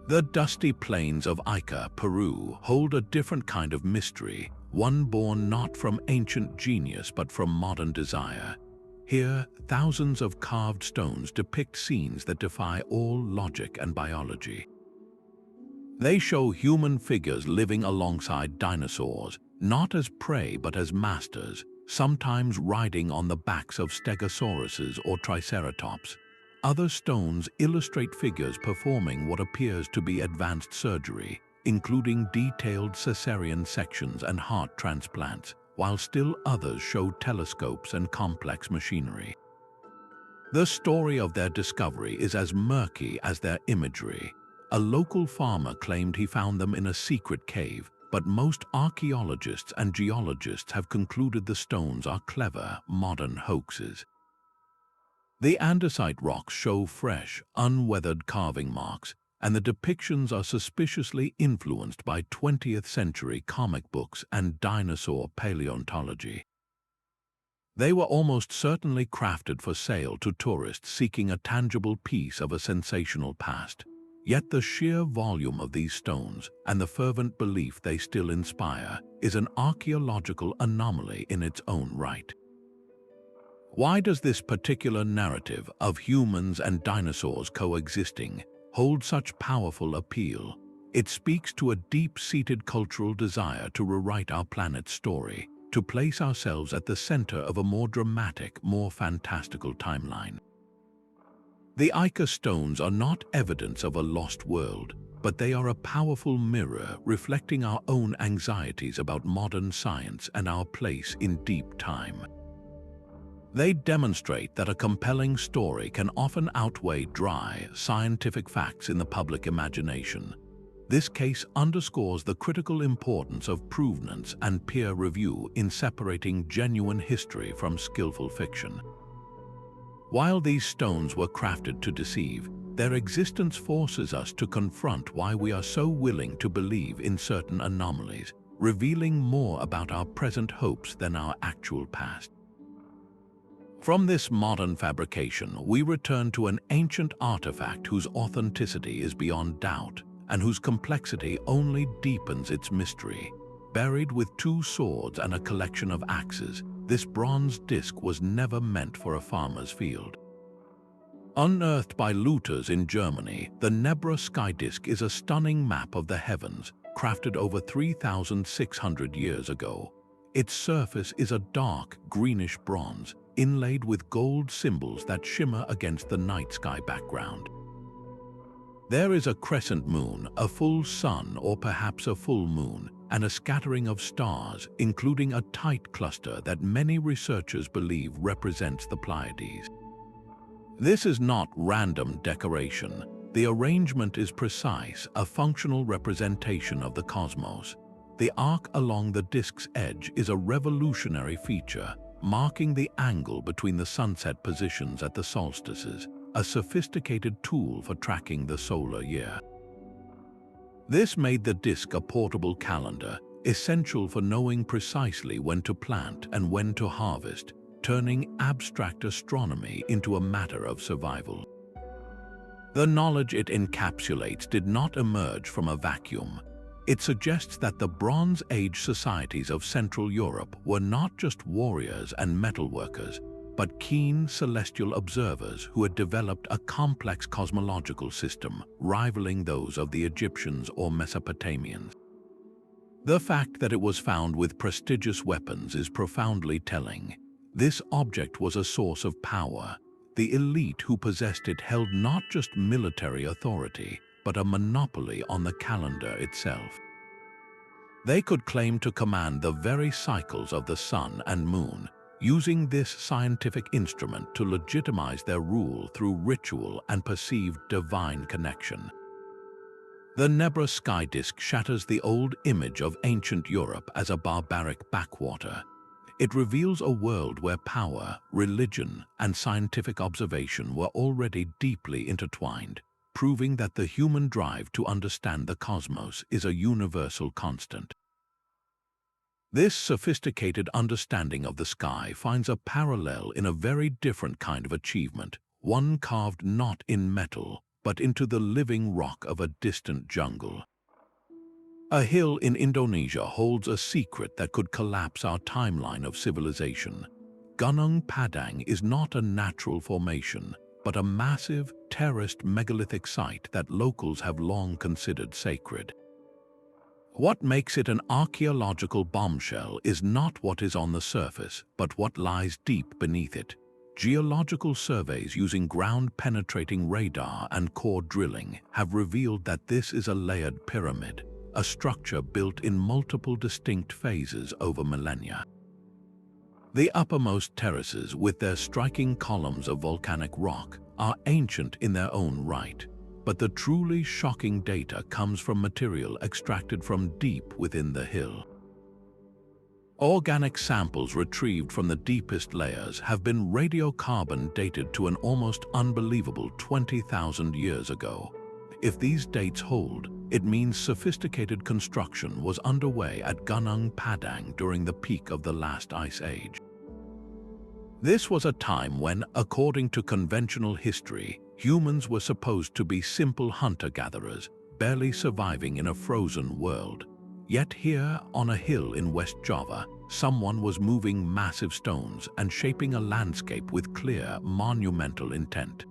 The dusty plains of Ica, Peru, hold a different kind of mystery, one born not from ancient genius but from modern desire. Here, thousands of carved stones depict scenes that defy all logic and biology. They show human figures living alongside dinosaurs, not as prey but as masters, sometimes riding on the backs of stegosauruses or triceratops. Other stones illustrate figures performing what appears to be advanced surgery, including detailed cesarean sections and heart transplants, while still others show telescopes and complex machinery. The story of their discovery is as murky as their imagery. A local farmer claimed he found them in a secret cave, but most archaeologists and geologists have concluded the stones are clever, modern hoaxes. The andesite rocks show fresh, unweathered carving marks, and the depictions are suspiciously influenced by 20th-century comic books and dinosaur paleontology. They were almost certainly crafted for sale to tourists seeking a tangible piece of a sensational past. Yet the sheer volume of these stones and the fervent belief they still inspire is an archaeological anomaly in its own right. Why does this particular narrative of humans and dinosaurs coexisting hold such powerful appeal? It speaks to a deep-seated cultural desire to rewrite our planet's story, to place ourselves at the center of a more dramatic, more fantastical timeline. The Ica stones are not evidence of a lost world, but they are a powerful mirror reflecting our own anxieties about modern science and our place in deep time. They demonstrate that a compelling story can often outweigh dry, scientific facts in the public imagination. This case underscores the critical importance of provenance and peer review in separating genuine history from skillful fiction. While these stones were crafted to deceive, their existence forces us to confront why we are so willing to believe in certain anomalies, revealing more about our present hopes than our actual past. From this modern fabrication, we return to an ancient artifact whose authenticity is beyond doubt and whose complexity only deepens its mystery. Buried with 2 swords and a collection of axes, this bronze disc was never meant for a farmer's field. Unearthed by looters in Germany, the Nebra Sky Disc is a stunning map of the heavens, crafted over 3,600 years ago. Its surface is a dark, greenish bronze, inlaid with gold symbols that shimmer against the night sky background. There is a crescent moon, a full sun or perhaps a full moon, and a scattering of stars, including a tight cluster that many researchers believe represents the Pleiades. This is not random decoration. The arrangement is precise, a functional representation of the cosmos. The arc along the disk's edge is a revolutionary feature, marking the angle between the sunset positions at the solstices, a sophisticated tool for tracking the solar year. This made the disk a portable calendar, essential for knowing precisely when to plant and when to harvest, turning abstract astronomy into a matter of survival. The knowledge it encapsulates did not emerge from a vacuum. It suggests that the Bronze Age societies of Central Europe were not just warriors and metalworkers, but keen celestial observers who had developed a complex cosmological system rivaling those of the Egyptians or Mesopotamians. The fact that it was found with prestigious weapons is profoundly telling. This object was a source of power. The elite who possessed it held not just military authority, but a monopoly on the calendar itself. They could claim to command the very cycles of the sun and moon, using this scientific instrument to legitimize their rule through ritual and perceived divine connection. The Nebra Sky Disc shatters the old image of ancient Europe as a barbaric backwater. It reveals a world where power, religion, and scientific observation were already deeply intertwined, proving that the human drive to understand the cosmos is a universal constant. This sophisticated understanding of the sky finds a parallel in a very different kind of achievement, one carved not in metal, but into the living rock of a distant jungle. A hill in Indonesia holds a secret that could collapse our timeline of civilization. Gunung Padang is not a natural formation, but a massive, terraced megalithic site that locals have long considered sacred. What makes it an archaeological bombshell is not what is on the surface, but what lies deep beneath it. Geological surveys using ground-penetrating radar and core drilling have revealed that this is a layered pyramid, a structure built in multiple distinct phases over millennia. The uppermost terraces, with their striking columns of volcanic rock, are ancient in their own right. But the truly shocking data comes from material extracted from deep within the hill. Organic samples retrieved from the deepest layers have been radiocarbon dated to an almost unbelievable 20,000 years ago. If these dates hold, it means sophisticated construction was underway at Gunung Padang during the peak of the last ice age. This was a time when, according to conventional history, humans were supposed to be simple hunter-gatherers, barely surviving in a frozen world. Yet here, on a hill in West Java, someone was moving massive stones and shaping a landscape with clear, monumental intent.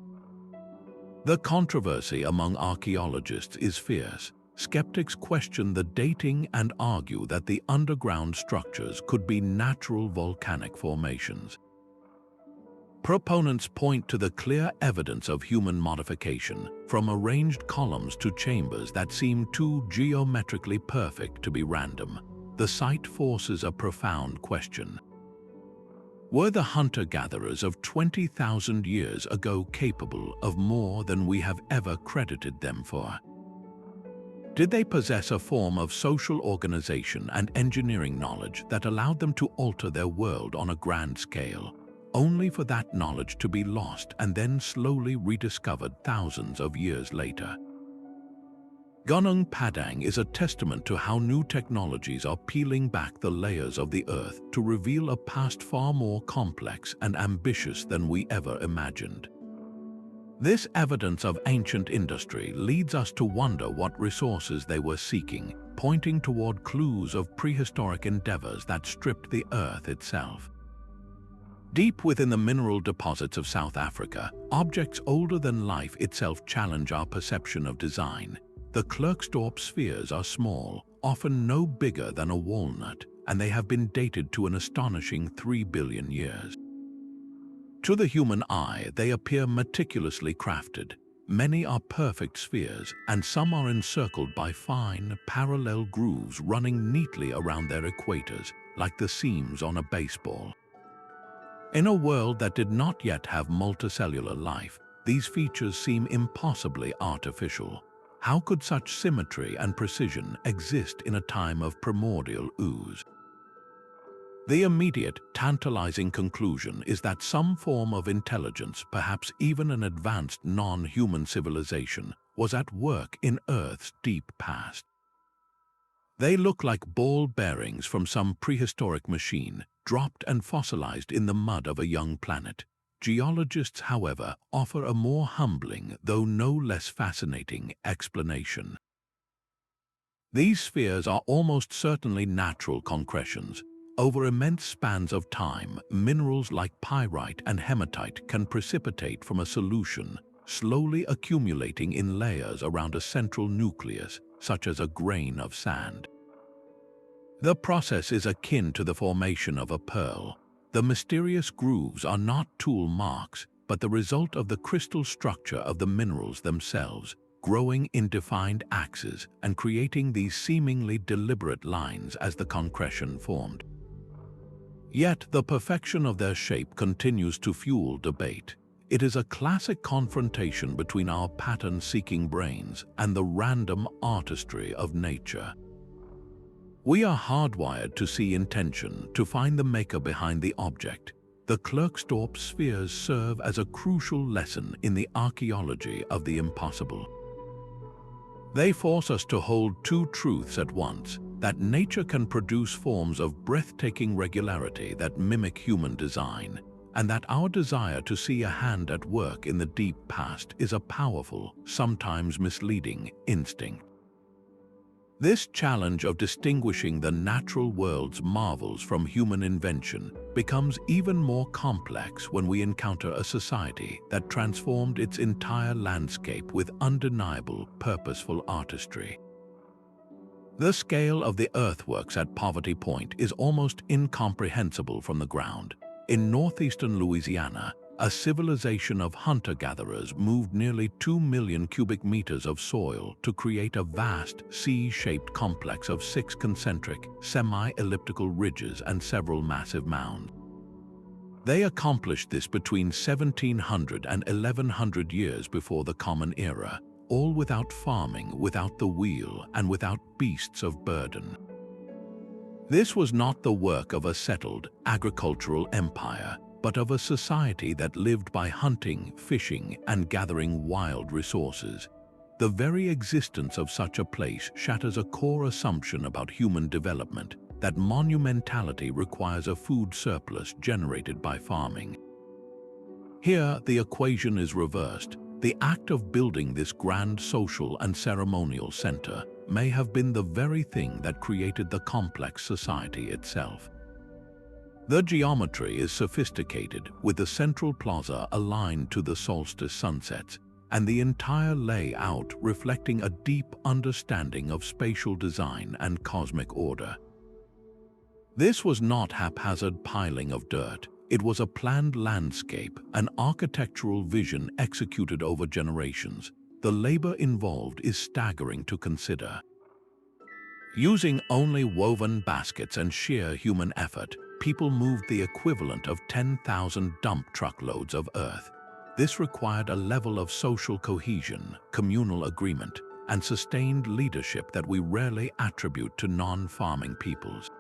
The controversy among archaeologists is fierce. Skeptics question the dating and argue that the underground structures could be natural volcanic formations. Proponents point to the clear evidence of human modification, from arranged columns to chambers that seem too geometrically perfect to be random. The site forces a profound question. Were the hunter-gatherers of 20,000 years ago capable of more than we have ever credited them for? Did they possess a form of social organization and engineering knowledge that allowed them to alter their world on a grand scale, only for that knowledge to be lost and then slowly rediscovered thousands of years later? Gunung Padang is a testament to how new technologies are peeling back the layers of the Earth to reveal a past far more complex and ambitious than we ever imagined. This evidence of ancient industry leads us to wonder what resources they were seeking, pointing toward clues of prehistoric endeavors that stripped the Earth itself. Deep within the mineral deposits of South Africa, objects older than life itself challenge our perception of design. The Klerksdorp Spheres are small, often no bigger than a walnut, and they have been dated to an astonishing 3 billion years. To the human eye, they appear meticulously crafted. Many are perfect spheres, and some are encircled by fine, parallel grooves running neatly around their equators, like the seams on a baseball. In a world that did not yet have multicellular life, these features seem impossibly artificial. How could such symmetry and precision exist in a time of primordial ooze? The immediate, tantalizing conclusion is that some form of intelligence, perhaps even an advanced non-human civilization, was at work in Earth's deep past. They look like ball bearings from some prehistoric machine, dropped and fossilized in the mud of a young planet. Geologists, however, offer a more humbling, though no less fascinating, explanation. These spheres are almost certainly natural concretions. Over immense spans of time, minerals like pyrite and hematite can precipitate from a solution, slowly accumulating in layers around a central nucleus, such as a grain of sand. The process is akin to the formation of a pearl. The mysterious grooves are not tool marks, but the result of the crystal structure of the minerals themselves, growing in defined axes and creating these seemingly deliberate lines as the concretion formed. Yet the perfection of their shape continues to fuel debate. It is a classic confrontation between our pattern-seeking brains and the random artistry of nature. We are hardwired to see intention, to find the maker behind the object. The Klerksdorp Spheres serve as a crucial lesson in the archaeology of the impossible. They force us to hold two truths at once: that nature can produce forms of breathtaking regularity that mimic human design, and that our desire to see a hand at work in the deep past is a powerful, sometimes misleading, instinct. This challenge of distinguishing the natural world's marvels from human invention becomes even more complex when we encounter a society that transformed its entire landscape with undeniable, purposeful artistry. The scale of the earthworks at Poverty Point is almost incomprehensible from the ground. In northeastern Louisiana, a civilization of hunter-gatherers moved nearly 2 million cubic meters of soil to create a vast, C-shaped complex of 6 concentric, semi-elliptical ridges and several massive mounds. They accomplished this between 1700 and 1100 years before the Common Era, all without farming, without the wheel, and without beasts of burden. This was not the work of a settled, agricultural empire, but of a society that lived by hunting, fishing, and gathering wild resources. The very existence of such a place shatters a core assumption about human development, that monumentality requires a food surplus generated by farming. Here, the equation is reversed. The act of building this grand social and ceremonial center may have been the very thing that created the complex society itself. The geometry is sophisticated, with the central plaza aligned to the solstice sunsets, and the entire layout reflecting a deep understanding of spatial design and cosmic order. This was not haphazard piling of dirt. It was a planned landscape, an architectural vision executed over generations. The labor involved is staggering to consider. Using only woven baskets and sheer human effort, people moved the equivalent of 10,000 dump truckloads of earth. This required a level of social cohesion, communal agreement, and sustained leadership that we rarely attribute to non-farming peoples.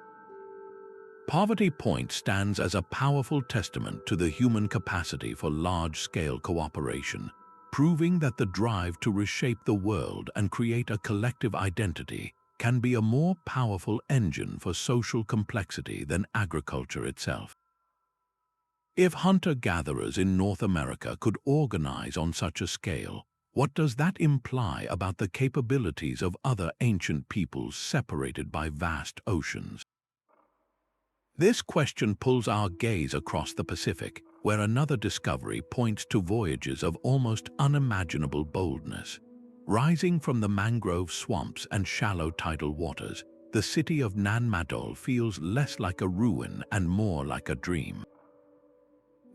Poverty Point stands as a powerful testament to the human capacity for large-scale cooperation, proving that the drive to reshape the world and create a collective identity can be a more powerful engine for social complexity than agriculture itself. If hunter-gatherers in North America could organize on such a scale, what does that imply about the capabilities of other ancient peoples separated by vast oceans? This question pulls our gaze across the Pacific, where another discovery points to voyages of almost unimaginable boldness. Rising from the mangrove swamps and shallow tidal waters, the city of Nan Madol feels less like a ruin and more like a dream.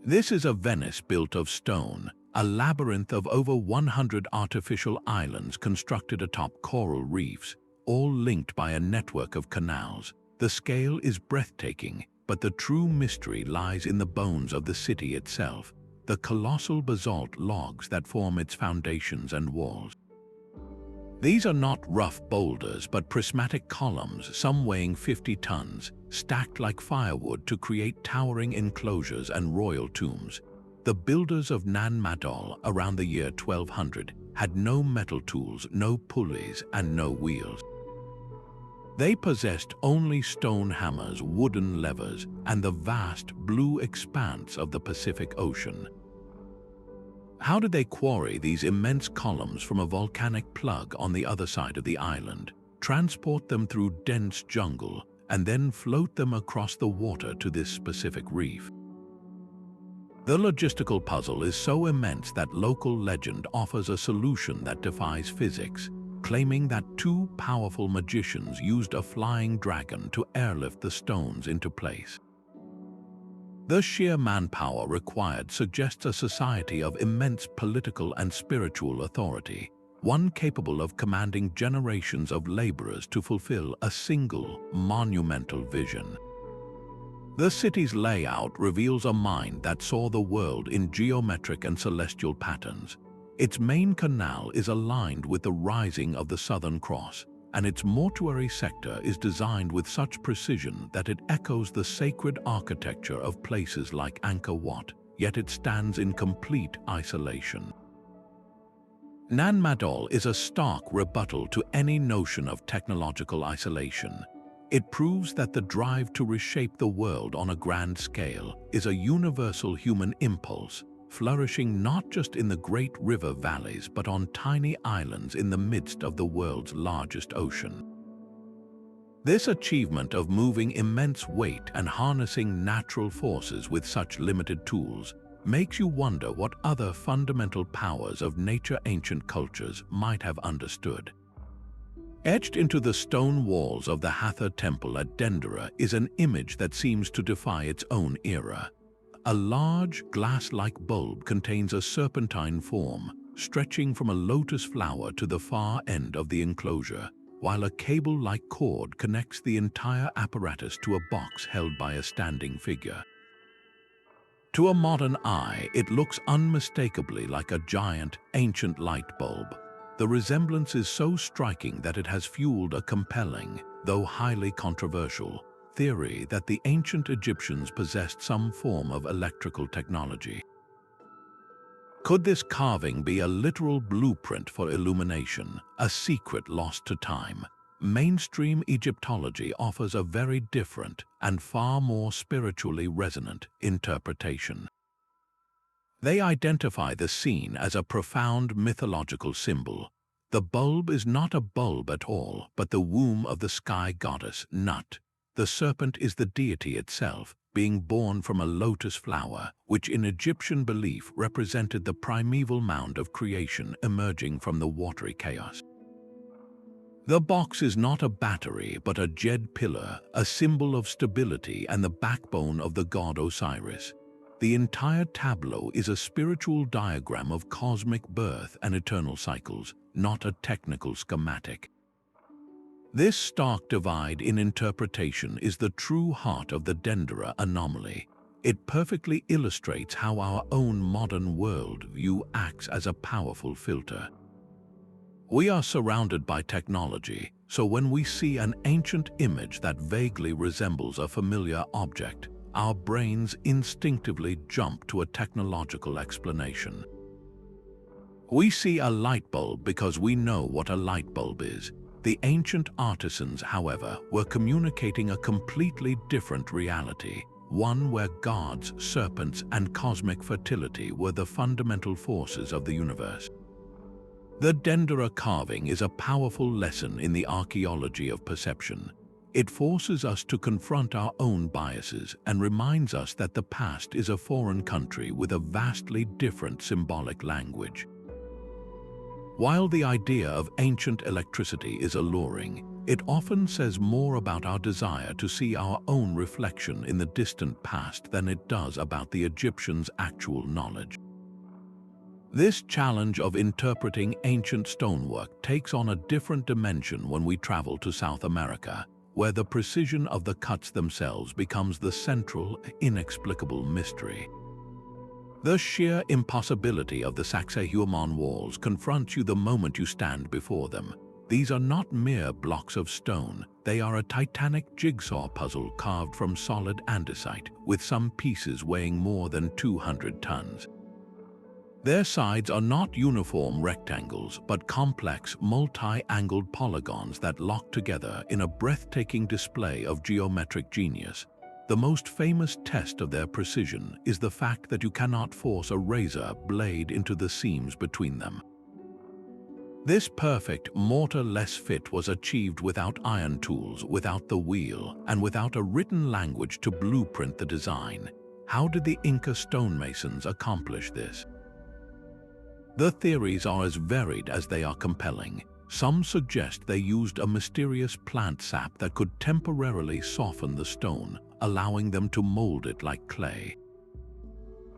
This is a Venice built of stone, a labyrinth of over 100 artificial islands constructed atop coral reefs, all linked by a network of canals. The scale is breathtaking, but the true mystery lies in the bones of the city itself, the colossal basalt logs that form its foundations and walls. These are not rough boulders, but prismatic columns, some weighing 50 tons, stacked like firewood to create towering enclosures and royal tombs. The builders of Nan Madol around the year 1200 had no metal tools, no pulleys, and no wheels. They possessed only stone hammers, wooden levers, and the vast blue expanse of the Pacific Ocean. How did they quarry these immense columns from a volcanic plug on the other side of the island, transport them through dense jungle, and then float them across the water to this specific reef? The logistical puzzle is so immense that local legend offers a solution that defies physics, claiming that two powerful magicians used a flying dragon to airlift the stones into place. The sheer manpower required suggests a society of immense political and spiritual authority, one capable of commanding generations of laborers to fulfill a single, monumental vision. The city's layout reveals a mind that saw the world in geometric and celestial patterns. Its main canal is aligned with the rising of the Southern Cross, and its mortuary sector is designed with such precision that it echoes the sacred architecture of places like Angkor Wat, yet it stands in complete isolation. Nan Madol is a stark rebuttal to any notion of technological isolation. It proves that the drive to reshape the world on a grand scale is a universal human impulse, flourishing not just in the great river valleys but on tiny islands in the midst of the world's largest ocean. This achievement of moving immense weight and harnessing natural forces with such limited tools makes you wonder what other fundamental powers of nature ancient cultures might have understood. Etched into the stone walls of the Hathor Temple at Dendera is an image that seems to defy its own era. A large, glass-like bulb contains a serpentine form, stretching from a lotus flower to the far end of the enclosure, while a cable-like cord connects the entire apparatus to a box held by a standing figure. To a modern eye, it looks unmistakably like a giant, ancient light bulb. The resemblance is so striking that it has fueled a compelling, though highly controversial, theory that the ancient Egyptians possessed some form of electrical technology. Could this carving be a literal blueprint for illumination, a secret lost to time? Mainstream Egyptology offers a very different and far more spiritually resonant interpretation. They identify the scene as a profound mythological symbol. The bulb is not a bulb at all, but the womb of the sky goddess Nut. The serpent is the deity itself, being born from a lotus flower, which in Egyptian belief represented the primeval mound of creation emerging from the watery chaos. The box is not a battery, but a jed pillar, a symbol of stability and the backbone of the god Osiris. The entire tableau is a spiritual diagram of cosmic birth and eternal cycles, not a technical schematic. This stark divide in interpretation is the true heart of the Dendera anomaly. It perfectly illustrates how our own modern worldview acts as a powerful filter. We are surrounded by technology, so when we see an ancient image that vaguely resembles a familiar object, our brains instinctively jump to a technological explanation. We see a light bulb because we know what a light bulb is. The ancient artisans, however, were communicating a completely different reality, one where gods, serpents, and cosmic fertility were the fundamental forces of the universe. The Dendera carving is a powerful lesson in the archaeology of perception. It forces us to confront our own biases and reminds us that the past is a foreign country with a vastly different symbolic language. While the idea of ancient electricity is alluring, it often says more about our desire to see our own reflection in the distant past than it does about the Egyptians' actual knowledge. This challenge of interpreting ancient stonework takes on a different dimension when we travel to South America, where the precision of the cuts themselves becomes the central, inexplicable mystery. The sheer impossibility of the Sacsayhuamán Walls confronts you the moment you stand before them. These are not mere blocks of stone, they are a titanic jigsaw puzzle carved from solid andesite, with some pieces weighing more than 200 tons. Their sides are not uniform rectangles, but complex, multi-angled polygons that lock together in a breathtaking display of geometric genius. The most famous test of their precision is the fact that you cannot force a razor blade into the seams between them. This perfect, mortar-less fit was achieved without iron tools, without the wheel, and without a written language to blueprint the design. How did the Inca stonemasons accomplish this? The theories are as varied as they are compelling. Some suggest they used a mysterious plant sap that could temporarily soften the stone, allowing them to mold it like clay.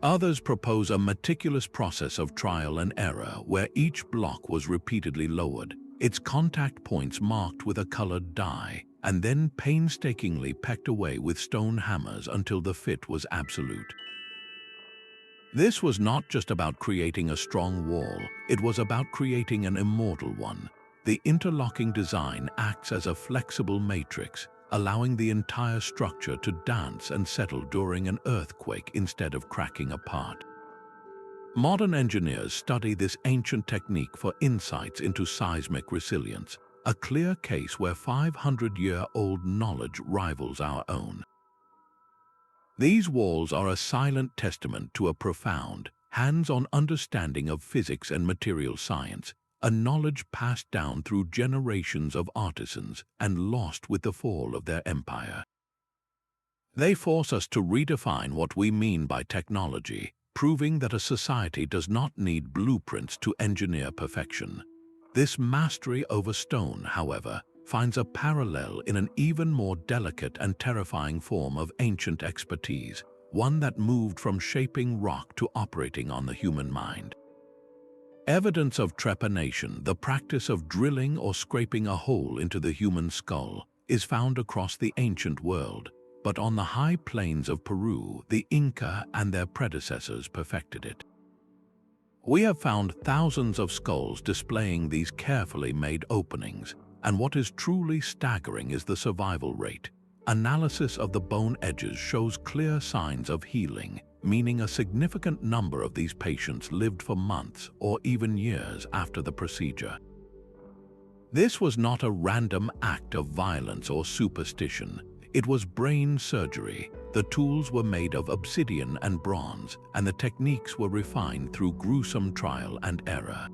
Others propose a meticulous process of trial and error where each block was repeatedly lowered, its contact points marked with a colored dye, and then painstakingly pecked away with stone hammers until the fit was absolute. This was not just about creating a strong wall, it was about creating an immortal one. The interlocking design acts as a flexible matrix, allowing the entire structure to dance and settle during an earthquake instead of cracking apart. Modern engineers study this ancient technique for insights into seismic resilience, a clear case where 500-year-old knowledge rivals our own. These walls are a silent testament to a profound, hands-on understanding of physics and material science, a knowledge passed down through generations of artisans and lost with the fall of their empire. They force us to redefine what we mean by technology, proving that a society does not need blueprints to engineer perfection. This mastery over stone, however, finds a parallel in an even more delicate and terrifying form of ancient expertise, one that moved from shaping rock to operating on the human mind. Evidence of trepanation, the practice of drilling or scraping a hole into the human skull, is found across the ancient world, but on the high plains of Peru, the Inca and their predecessors perfected it. We have found thousands of skulls displaying these carefully made openings, and what is truly staggering is the survival rate. Analysis of the bone edges shows clear signs of healing, meaning a significant number of these patients lived for months or even years after the procedure. This was not a random act of violence or superstition. It was brain surgery. The tools were made of obsidian and bronze, and the techniques were refined through gruesome trial and error.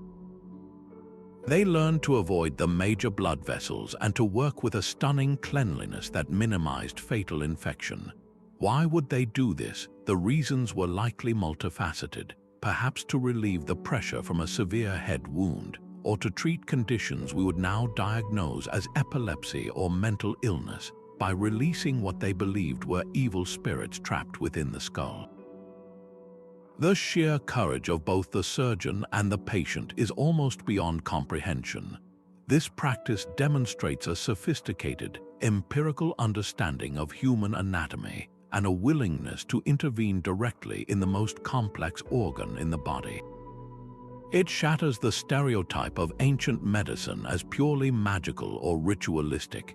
They learned to avoid the major blood vessels and to work with a stunning cleanliness that minimized fatal infection. Why would they do this? The reasons were likely multifaceted, perhaps to relieve the pressure from a severe head wound, or to treat conditions we would now diagnose as epilepsy or mental illness by releasing what they believed were evil spirits trapped within the skull. The sheer courage of both the surgeon and the patient is almost beyond comprehension. This practice demonstrates a sophisticated, empirical understanding of human anatomy and a willingness to intervene directly in the most complex organ in the body. It shatters the stereotype of ancient medicine as purely magical or ritualistic.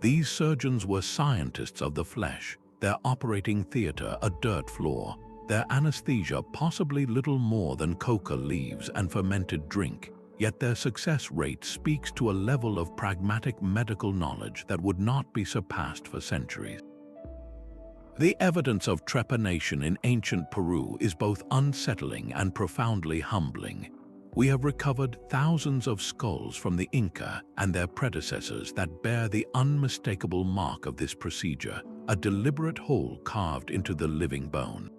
These surgeons were scientists of the flesh, their operating theater a dirt floor, their anesthesia possibly little more than coca leaves and fermented drink, yet their success rate speaks to a level of pragmatic medical knowledge that would not be surpassed for centuries. The evidence of trepanation in ancient Peru is both unsettling and profoundly humbling. We have recovered thousands of skulls from the Inca and their predecessors that bear the unmistakable mark of this procedure, a deliberate hole carved into the living bone.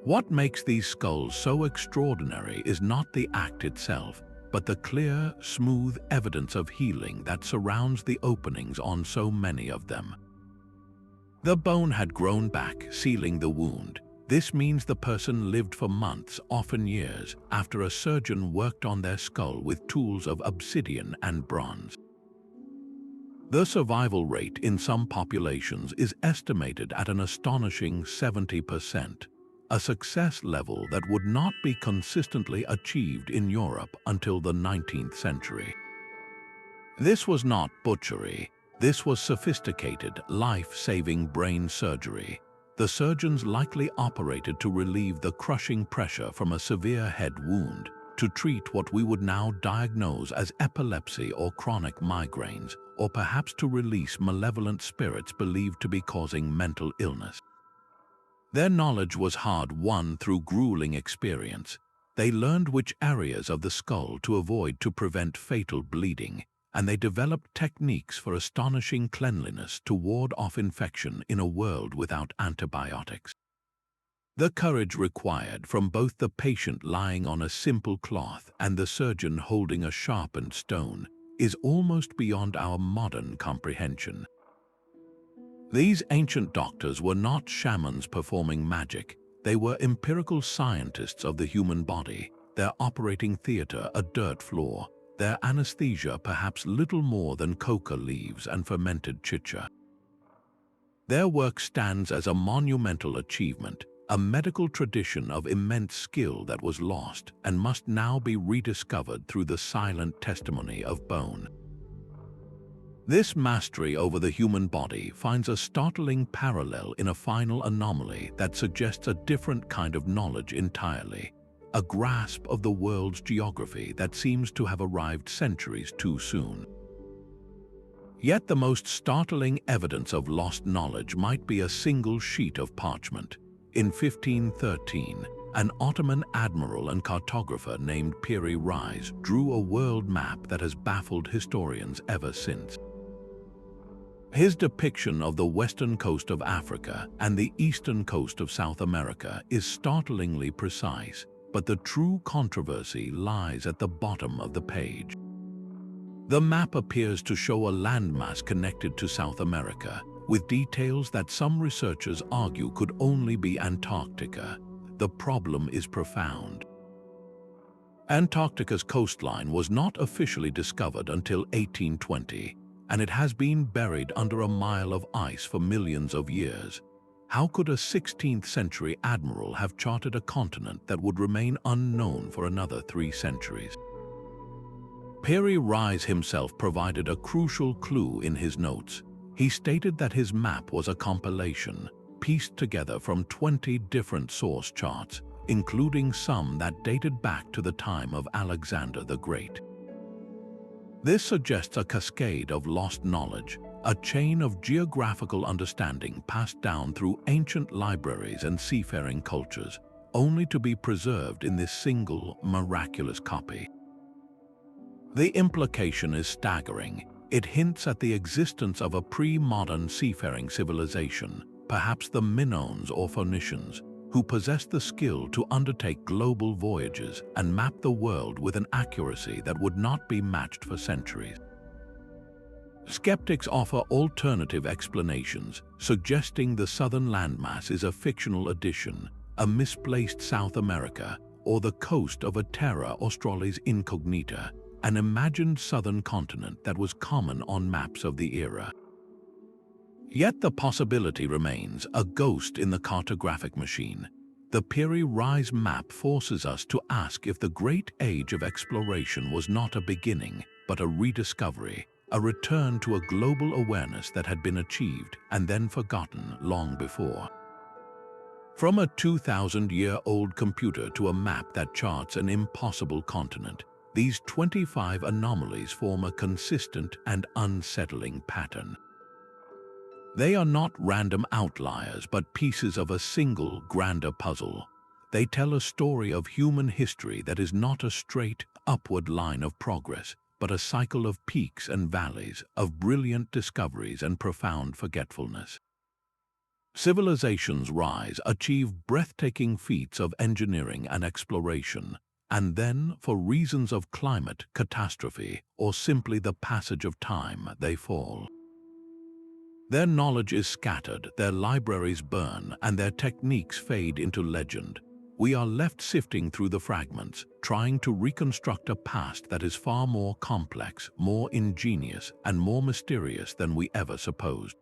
What makes these skulls so extraordinary is not the act itself, but the clear, smooth evidence of healing that surrounds the openings on so many of them. The bone had grown back, sealing the wound. This means the person lived for months, often years, after a surgeon worked on their skull with tools of obsidian and bronze. The survival rate in some populations is estimated at an astonishing 70%, a success level that would not be consistently achieved in Europe until the 19th century. This was not butchery. This was sophisticated, life-saving brain surgery. The surgeons likely operated to relieve the crushing pressure from a severe head wound, to treat what we would now diagnose as epilepsy or chronic migraines, or perhaps to release malevolent spirits believed to be causing mental illness. Their knowledge was hard-won through grueling experience. They learned which areas of the skull to avoid to prevent fatal bleeding, and they developed techniques for astonishing cleanliness to ward off infection in a world without antibiotics. The courage required from both the patient lying on a simple cloth and the surgeon holding a sharpened stone is almost beyond our modern comprehension. These ancient doctors were not shamans performing magic. They were empirical scientists of the human body, their operating theater a dirt floor, their anesthesia perhaps little more than coca leaves and fermented chicha. Their work stands as a monumental achievement, a medical tradition of immense skill that was lost and must now be rediscovered through the silent testimony of bone. This mastery over the human body finds a startling parallel in a final anomaly that suggests a different kind of knowledge entirely, a grasp of the world's geography that seems to have arrived centuries too soon. Yet the most startling evidence of lost knowledge might be a single sheet of parchment. In 1513, an Ottoman admiral and cartographer named Piri Reis drew a world map that has baffled historians ever since. His depiction of the western coast of Africa and the eastern coast of South America is startlingly precise, but the true controversy lies at the bottom of the page. The map appears to show a landmass connected to South America, with details that some researchers argue could only be Antarctica. The problem is profound. Antarctica's coastline was not officially discovered until 1820, and it has been buried under a mile of ice for millions of years. How could a 16th century admiral have charted a continent that would remain unknown for another 3 centuries? Piri Reis himself provided a crucial clue in his notes. He stated that his map was a compilation, pieced together from 20 different source charts, including some that dated back to the time of Alexander the Great. This suggests a cascade of lost knowledge, a chain of geographical understanding passed down through ancient libraries and seafaring cultures, only to be preserved in this single, miraculous copy. The implication is staggering. It hints at the existence of a pre-modern seafaring civilization, perhaps the Minoans or Phoenicians, who possessed the skill to undertake global voyages and map the world with an accuracy that would not be matched for centuries. Skeptics offer alternative explanations, suggesting the southern landmass is a fictional addition, a misplaced South America, or the coast of a Terra Australis Incognita, an imagined southern continent that was common on maps of the era. Yet the possibility remains, a ghost in the cartographic machine. The Piri Reis map forces us to ask if the great age of exploration was not a beginning, but a rediscovery, a return to a global awareness that had been achieved and then forgotten long before. From a 2,000-year-old computer to a map that charts an impossible continent, these 25 anomalies form a consistent and unsettling pattern. They are not random outliers, but pieces of a single, grander puzzle. They tell a story of human history that is not a straight, upward line of progress, but a cycle of peaks and valleys, of brilliant discoveries and profound forgetfulness. Civilizations rise, achieve breathtaking feats of engineering and exploration, and then, for reasons of climate, catastrophe, or simply the passage of time, they fall. Their knowledge is scattered, their libraries burn, and their techniques fade into legend. We are left sifting through the fragments, trying to reconstruct a past that is far more complex, more ingenious, and more mysterious than we ever supposed.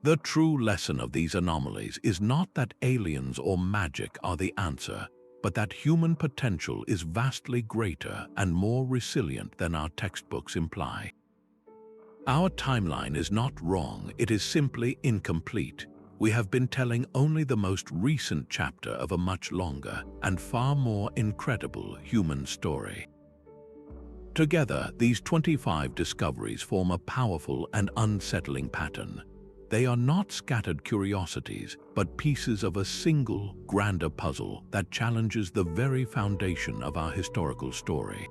The true lesson of these anomalies is not that aliens or magic are the answer, but that human potential is vastly greater and more resilient than our textbooks imply. Our timeline is not wrong, it is simply incomplete. We have been telling only the most recent chapter of a much longer and far more incredible human story. Together, these 25 discoveries form a powerful and unsettling pattern. They are not scattered curiosities, but pieces of a single, grander puzzle that challenges the very foundation of our historical story.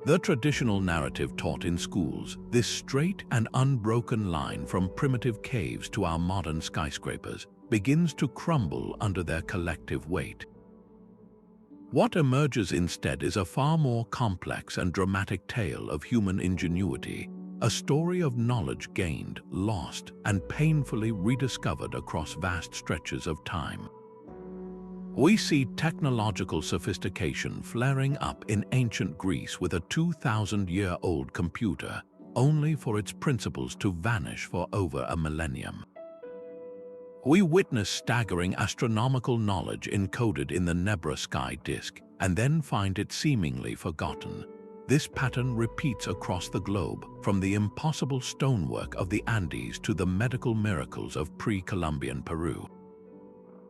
The traditional narrative taught in schools, this straight and unbroken line from primitive caves to our modern skyscrapers, begins to crumble under their collective weight. What emerges instead is a far more complex and dramatic tale of human ingenuity, a story of knowledge gained, lost, and painfully rediscovered across vast stretches of time. We see technological sophistication flaring up in ancient Greece with a 2,000-year-old computer, only for its principles to vanish for over a millennium. We witness staggering astronomical knowledge encoded in the Nebra Sky Disc, and then find it seemingly forgotten. This pattern repeats across the globe, from the impossible stonework of the Andes to the medical miracles of pre-Columbian Peru.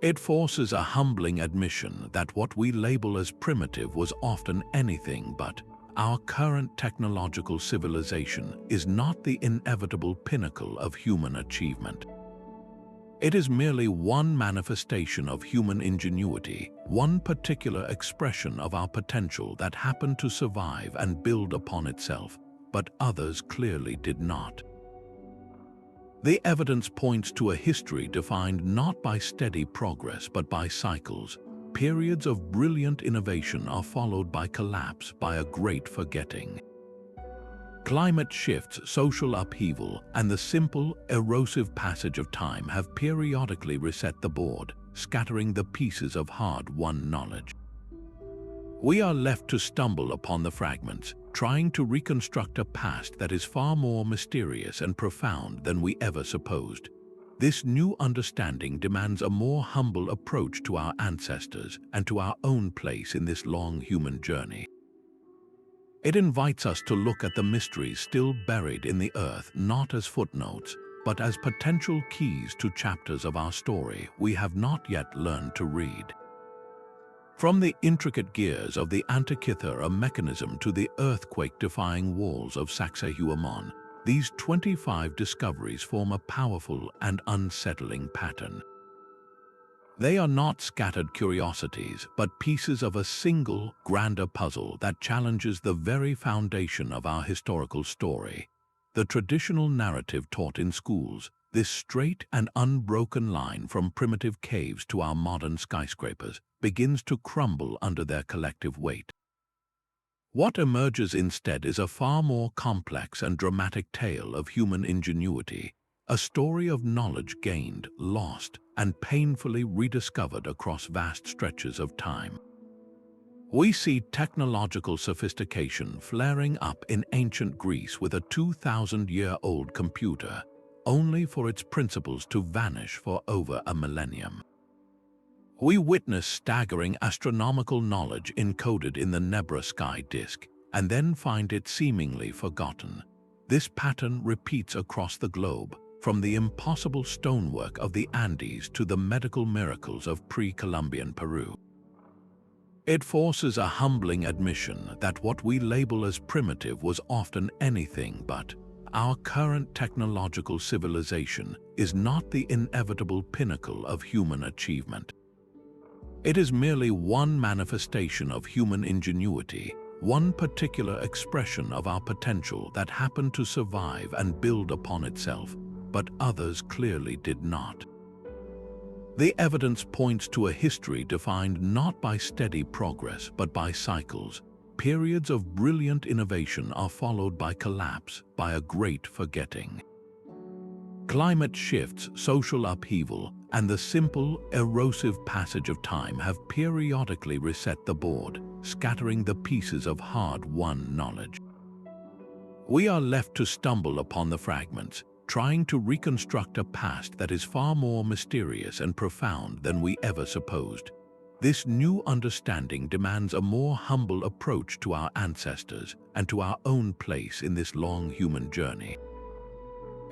It forces a humbling admission that what we label as primitive was often anything but. Our current technological civilization is not the inevitable pinnacle of human achievement. It is merely one manifestation of human ingenuity, one particular expression of our potential that happened to survive and build upon itself, but others clearly did not. The evidence points to a history defined not by steady progress but by cycles. Periods of brilliant innovation are followed by collapse, by a great forgetting. Climate shifts, social upheaval, and the simple, erosive passage of time have periodically reset the board, scattering the pieces of hard-won knowledge. We are left to stumble upon the fragments, trying to reconstruct a past that is far more mysterious and profound than we ever supposed. This new understanding demands a more humble approach to our ancestors and to our own place in this long human journey. It invites us to look at the mysteries still buried in the earth not as footnotes, but as potential keys to chapters of our story we have not yet learned to read. From the intricate gears of the Antikythera Mechanism to the earthquake-defying walls of Sacsayhuamán, these 25 discoveries form a powerful and unsettling pattern. They are not scattered curiosities, but pieces of a single, grander puzzle that challenges the very foundation of our historical story. The traditional narrative taught in schools, this straight and unbroken line from primitive caves to our modern skyscrapers, begins to crumble under their collective weight. What emerges instead is a far more complex and dramatic tale of human ingenuity, a story of knowledge gained, lost, and painfully rediscovered across vast stretches of time. We see technological sophistication flaring up in ancient Greece with a 2,000-year-old computer, only for its principles to vanish for over a millennium. We witness staggering astronomical knowledge encoded in the Nebra Sky Disc, and then find it seemingly forgotten. This pattern repeats across the globe, from the impossible stonework of the Andes to the medical miracles of pre-Columbian Peru. It forces a humbling admission that what we label as primitive was often anything but. Our current technological civilization is not the inevitable pinnacle of human achievement. It is merely one manifestation of human ingenuity, one particular expression of our potential that happened to survive and build upon itself, but others clearly did not. The evidence points to a history defined not by steady progress but by cycles. Periods of brilliant innovation are followed by collapse, by a great forgetting. Climate shifts, social upheaval, and the simple, erosive passage of time have periodically reset the board, scattering the pieces of hard-won knowledge. We are left to stumble upon the fragments, trying to reconstruct a past that is far more mysterious and profound than we ever supposed. This new understanding demands a more humble approach to our ancestors and to our own place in this long human journey.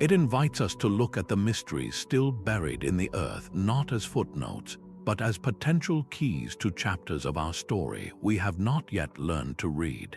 It invites us to look at the mysteries still buried in the earth not as footnotes, but as potential keys to chapters of our story we have not yet learned to read.